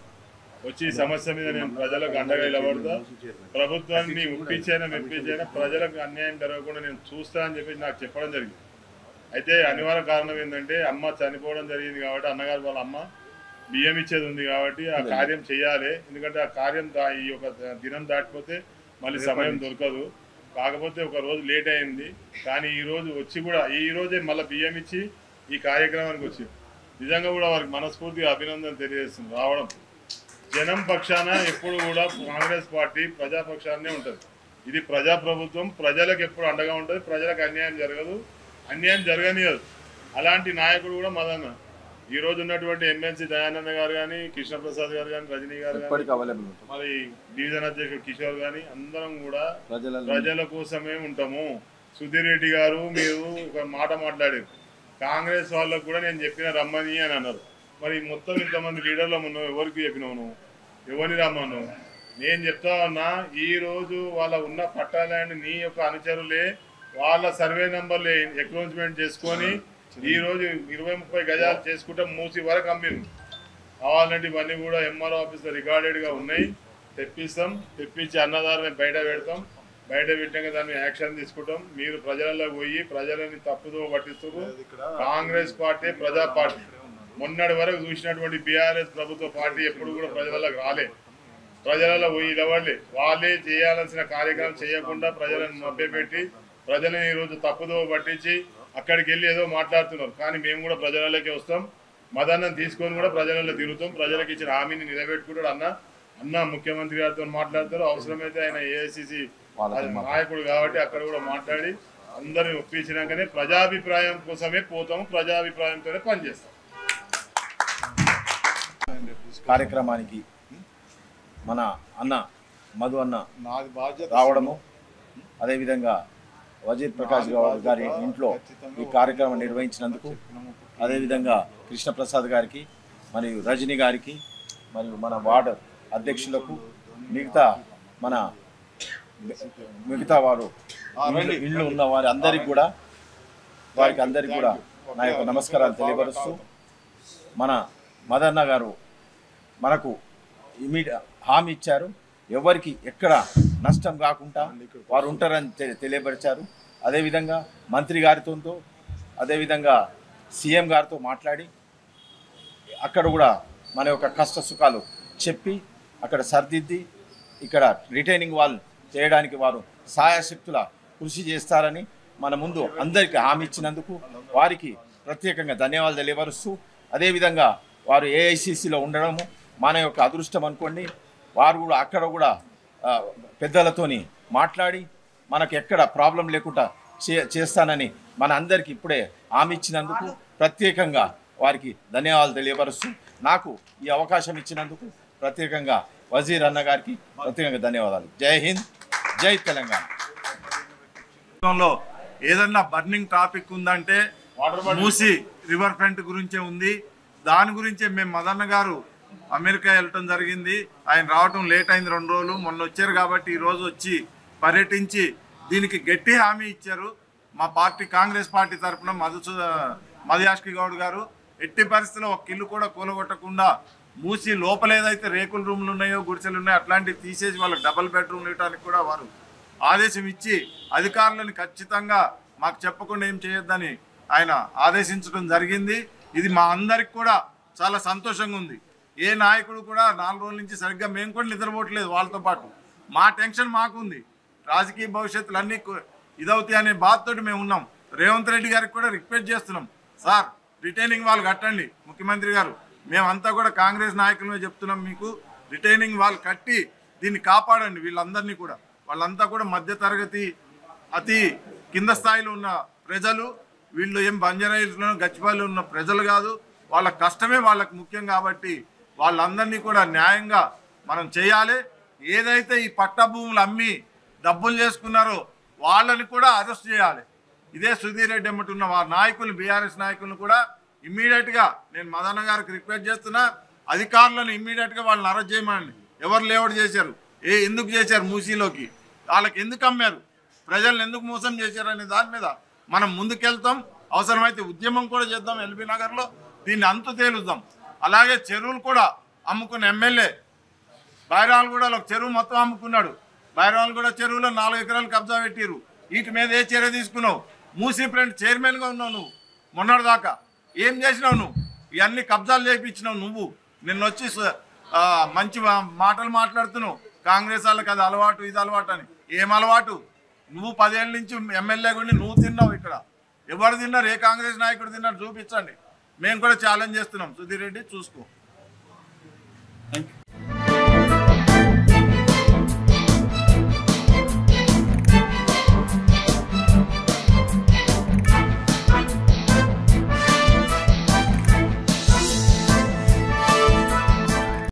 వచ్చి ఈ సమస్య మీద నేను ప్రజలకు అండగా నిలబడతా, ప్రభుత్వాన్ని మెప్పించైనా ప్రజలకు అన్యాయం జరగకుండా నేను చూస్తా అని చెప్పి నాకు చెప్పడం జరిగింది. అయితే అనివార్య కారణం ఏంటంటే అమ్మ చనిపోవడం జరిగింది కాబట్టి, అన్నగారు వాళ్ళ అమ్మ బియ్యం ఇచ్చేది ఉంది కాబట్టి ఆ కార్యం చేయాలి. ఎందుకంటే ఆ కార్యం ఈ యొక్క దినం దాటిపోతే మళ్ళీ సమయం దొరకదు. కాకపోతే ఒక రోజు లేట్ అయింది, కానీ ఈ రోజు వచ్చి కూడా ఈ రోజే మళ్ళీ బియ్యం ఇచ్చి ఈ కార్యక్రమానికి వచ్చి నిజంగా కూడా వారికి మనస్ఫూర్తిగా అభినందన తెలియజేస్తుంది. రావడం జనం పక్షాన ఎప్పుడు కూడా కాంగ్రెస్ పార్టీ ప్రజాపక్షాన్నే ఉంటుంది. ఇది ప్రజాప్రభుత్వం, ప్రజలకు ఎప్పుడు అండగా ఉంటుంది, ప్రజలకు అన్యాయం జరగదు, అన్యాయం జరగనియదు. అలాంటి నాయకుడు కూడా మదన్న. ఈ రోజు ఉన్నటువంటి ఎమ్మెల్సీ దయానంద గారు కానీ, కృష్ణప్రసాద్ గారు కానీ, రజనీ గారు కానీ, మరి డివిజన్ అధ్యక్షుడు కిషోర్ కానీ అందరం కూడా ప్రజల కోసమే ఉంటాము. సుధీర్ రెడ్డి గారు మీరు ఒక మాట మాట్లాడారు, కాంగ్రెస్ వాళ్ళకు కూడా నేను చెప్పిన రమ్మని అని అన్నారు. మరి మొత్తం ఇంతమంది లీడర్లు ఉన్నావు, ఎవరికి చెప్పినావు నువ్వు, ఎవరిని రమ్మను? నేను చెప్తా ఉన్నా, ఈ రోజు వాళ్ళ ఉన్న పట్టాలని నీ యొక్క అనుచరులే వాళ్ళ సర్వే నెంబర్లు ఎక్నాలజ్మెంట్ చేసుకొని ఈ రోజు 20-30 గజాలు చేసుకుంటే మూసి వరకు అమ్మింది. కావాలంటే ఇవన్నీ కూడా ఎంఆర్ఓ ఆఫీస్లో రికార్డెడ్గా ఉన్నాయి, తెప్పిస్తాం. తెప్పించి అన్నదారుని బయట పెడతాం, బయట పెట్టాక దాన్ని యాక్షన్ తీసుకుంటాం. మీరు ప్రజలలో పోయి ప్రజలని తప్పుదో పట్టిస్తారు. కాంగ్రెస్ పార్టీ ప్రజా పార్టీ. మొన్నటి వరకు చూసినటువంటి బీఆర్ఎస్ ప్రభుత్వ పార్టీ ఎప్పుడు కూడా ప్రజలకు రాలే, ప్రజలలో పోయి నిలబడలే. వాళ్ళే చేయాల్సిన కార్యక్రమం చేయకుండా ప్రజలను మభ్యపెట్టి ప్రజలను ఈరోజు తప్పుదో పట్టించి అక్కడికి వెళ్ళి ఏదో మాట్లాడుతున్నారు. కానీ మేము కూడా ప్రజలలోకి వస్తాం, మదన్నం తీసుకొని కూడా ప్రజలలో తిరుగుతాం. ప్రజలకు ఇచ్చిన హామీని నిలబెట్టుకుంటాడు అన్న ముఖ్యమంత్రి గారితో మాట్లాడతారు. అవసరమైతే ఆయన ఏఐసిసి నాయకుడు కాబట్టి అక్కడ కూడా మాట్లాడి అందరిని ఒప్పించినాకనే ప్రజాభిప్రాయం కోసమే పోతాము, ప్రజాభిప్రాయంతోనే పనిచేస్తాం. కార్యక్రమానికి మన అన్న మధు అన్న రావడము, అదేవిధంగా వజీర్ ప్రకాష్ గౌడ్ గారి ఇంట్లో ఈ కార్యక్రమం నిర్వహించినందుకు, అదేవిధంగా కృష్ణప్రసాద్ గారికి మరియు రజనీ గారికి మరియు మన వార్డు అధ్యక్షులకు, మిగతా వారు ఇళ్ళు ఉన్న వారి అందరికి కూడా నా యొక్క నమస్కారాలు తెలియపరుస్తూ, మన మదన్న గారు మనకు హామీ ఇచ్చారు, ఎవరికి ఎక్కడ నష్టం కాకుండా వారు ఉంటారని తెలియపరిచారు. అదేవిధంగా మంత్రి గారితో, అదేవిధంగా సీఎం గారితో మాట్లాడి అక్కడ కూడా మన యొక్క కష్ట సుఖాలు చెప్పి అక్కడ సర్దిద్ది ఇక్కడ రిటైనింగ్ వాల్ చేయడానికి వారు సాయశక్తుల కృషి చేస్తారని మన ముందు అందరికీ హామీ ఇచ్చినందుకు వారికి ప్రత్యేకంగా ధన్యవాదాలు తెలియపరుస్తూ, అదేవిధంగా వారు ఏఐసిసిలో ఉండడము మన యొక్క అదృష్టం అనుకోండి. వారు కూడా అక్కడ కూడా పెద్దలతోని మాట్లాడి మనకు ఎక్కడ ప్రాబ్లం లేకుండా చేస్తానని మన అందరికీ ఇప్పుడే హామీ ఇచ్చినందుకు ప్రత్యేకంగా వారికి ధన్యవాదాలు తెలియపరుస్తూ, నాకు ఈ అవకాశం ఇచ్చినందుకు ప్రత్యేకంగా వజీర్ అన్న గారికి ప్రత్యేకంగా ధన్యవాదాలు. జై హింద్, జై తెలంగాణ. ఏదన్నా బర్నింగ్ టాపిక్ ఉందంటే మూసి రివర్ ఫ్రంట్ గురించే ఉంది. దాని గురించే మేము మదన్న గారు అమెరికా వెళ్ళటం జరిగింది. ఆయన రావటం లేట్ అయింది, 2 రోజులు. మొన్న వచ్చారు కాబట్టి ఈరోజు వచ్చి పర్యటించి దీనికి గట్టి హామీ ఇచ్చారు. మా పార్టీ కాంగ్రెస్ పార్టీ తరఫున మధుయాష్ గౌడ్ గారు ఎట్టి పరిస్థితుల్లో ఒక ఇల్లు కూడా కూలగొట్టకుండా మూసి లోపల ఏదైతే రేకుల రూమ్లు ఉన్నాయో, గుడిసెలు ఉన్నాయో అట్లాంటివి తీసేసి వాళ్ళకి డబుల్ బెడ్రూమ్ ఇవ్వడానికి కూడా వారు ఆదేశం ఇచ్చి అధికారులను ఖచ్చితంగా మాకు చెప్పకుండా ఏం చేయొద్దని ఆయన ఆదేశించడం జరిగింది. ఇది మా అందరికి కూడా చాలా సంతోషంగా ఉంది. ఏ నాయకుడు కూడా 4 రోజుల నుంచి సరిగ్గా మేము కూడా నిద్రపోవట్లేదు వాళ్ళతో పాటు. మా టెన్షన్ మాకుంది, రాజకీయ భవిష్యత్తులు అన్నీ ఇదవుతాయి అనే బాధతోటి మేము ఉన్నాం. రేవంత్ రెడ్డి గారికి కూడా రిక్వెస్ట్ చేస్తున్నాం, సార్ రిటైనింగ్ వాళ్ళు కట్టండి. ముఖ్యమంత్రి గారు మేమంతా కూడా కాంగ్రెస్ నాయకులమే చెప్తున్నాం, మీకు రిటైనింగ్ వాళ్ళు కట్టి దీన్ని కాపాడండి. వీళ్ళందరినీ కూడా, వాళ్ళంతా కూడా మధ్యతరగతి అతి కింద స్థాయిలో ఉన్న ప్రజలు, వీళ్ళు ఏం బంజారాహిల్స్లో గచ్చిబౌలిలో ఉన్న ప్రజలు కాదు, వాళ్ళ కష్టమే వాళ్ళకు ముఖ్యం. కాబట్టి వాళ్ళందరినీ కూడా న్యాయంగా మనం చేయాలి. ఏదైతే ఈ పట్టా భూములు అమ్మి డబ్బులు చేసుకున్నారో వాళ్ళని కూడా అరెస్ట్ చేయాలి. ఇదే సుధీర్ రెడ్డి ఎమ్మటి ఉన్న వారి నాయకులు, బీఆర్ఎస్ నాయకులను కూడా ఇమ్మీడియట్గా నేను మదన్న గారికి రిక్వెస్ట్ చేస్తున్నా, అధికారులను ఇమ్మీడియట్గా వాళ్ళని అరెస్ట్ చేయమని. ఎవరు లేఅవుట్ చేశారు, ఎందుకు చేశారు, మూసీలోకి వాళ్ళకి ఎందుకు అమ్మారు, ప్రజలను ఎందుకు మోసం చేశారు అనే దాని మీద మనం ముందుకెళ్తాం. అవసరమైతే ఉద్యమం కూడా చేద్దాం. ఎల్బీ నగర్లో దీన్ని అంతు తేలుద్దాం. అలాగే చెరువులు కూడా అమ్ముకున్న ఎమ్మెల్యే బైరాలు కూడా ఒక చెరువు మొత్తం అమ్ముకున్నాడు. బైరాలు కూడా చెరువులో 4 ఎకరాలు కబ్జా పెట్టిరు. వీటి మీద ఏ చర్య తీసుకున్నావు? మూసీ ఫ్రంట్ చైర్మన్గా ఉన్నావు నువ్వు, మొన్నటిదాకా ఏం చేసినావు నువ్వు? ఇవన్నీ కబ్జాలు చేయించినావు నువ్వు. నిన్నొచ్చి మంచి మాటలు మాట్లాడుతున్నావు, కాంగ్రెస్ వాళ్ళకి అది అలవాటు ఇది అలవాటు అని. ఏం అలవాటు? నువ్వు 10 ఏళ్ళ నుంచి ఎమ్మెల్యే కూడా నువ్వు తిన్నావు. ఇక్కడ ఎవరు తిన్నారు? ఏ కాంగ్రెస్ నాయకుడు తిన్నారు? చూపించండి. మేము కూడా ఛాలెంజ్ చేస్తున్నాం. సుధీర్ రెడ్డి చూసుకో. Thank you.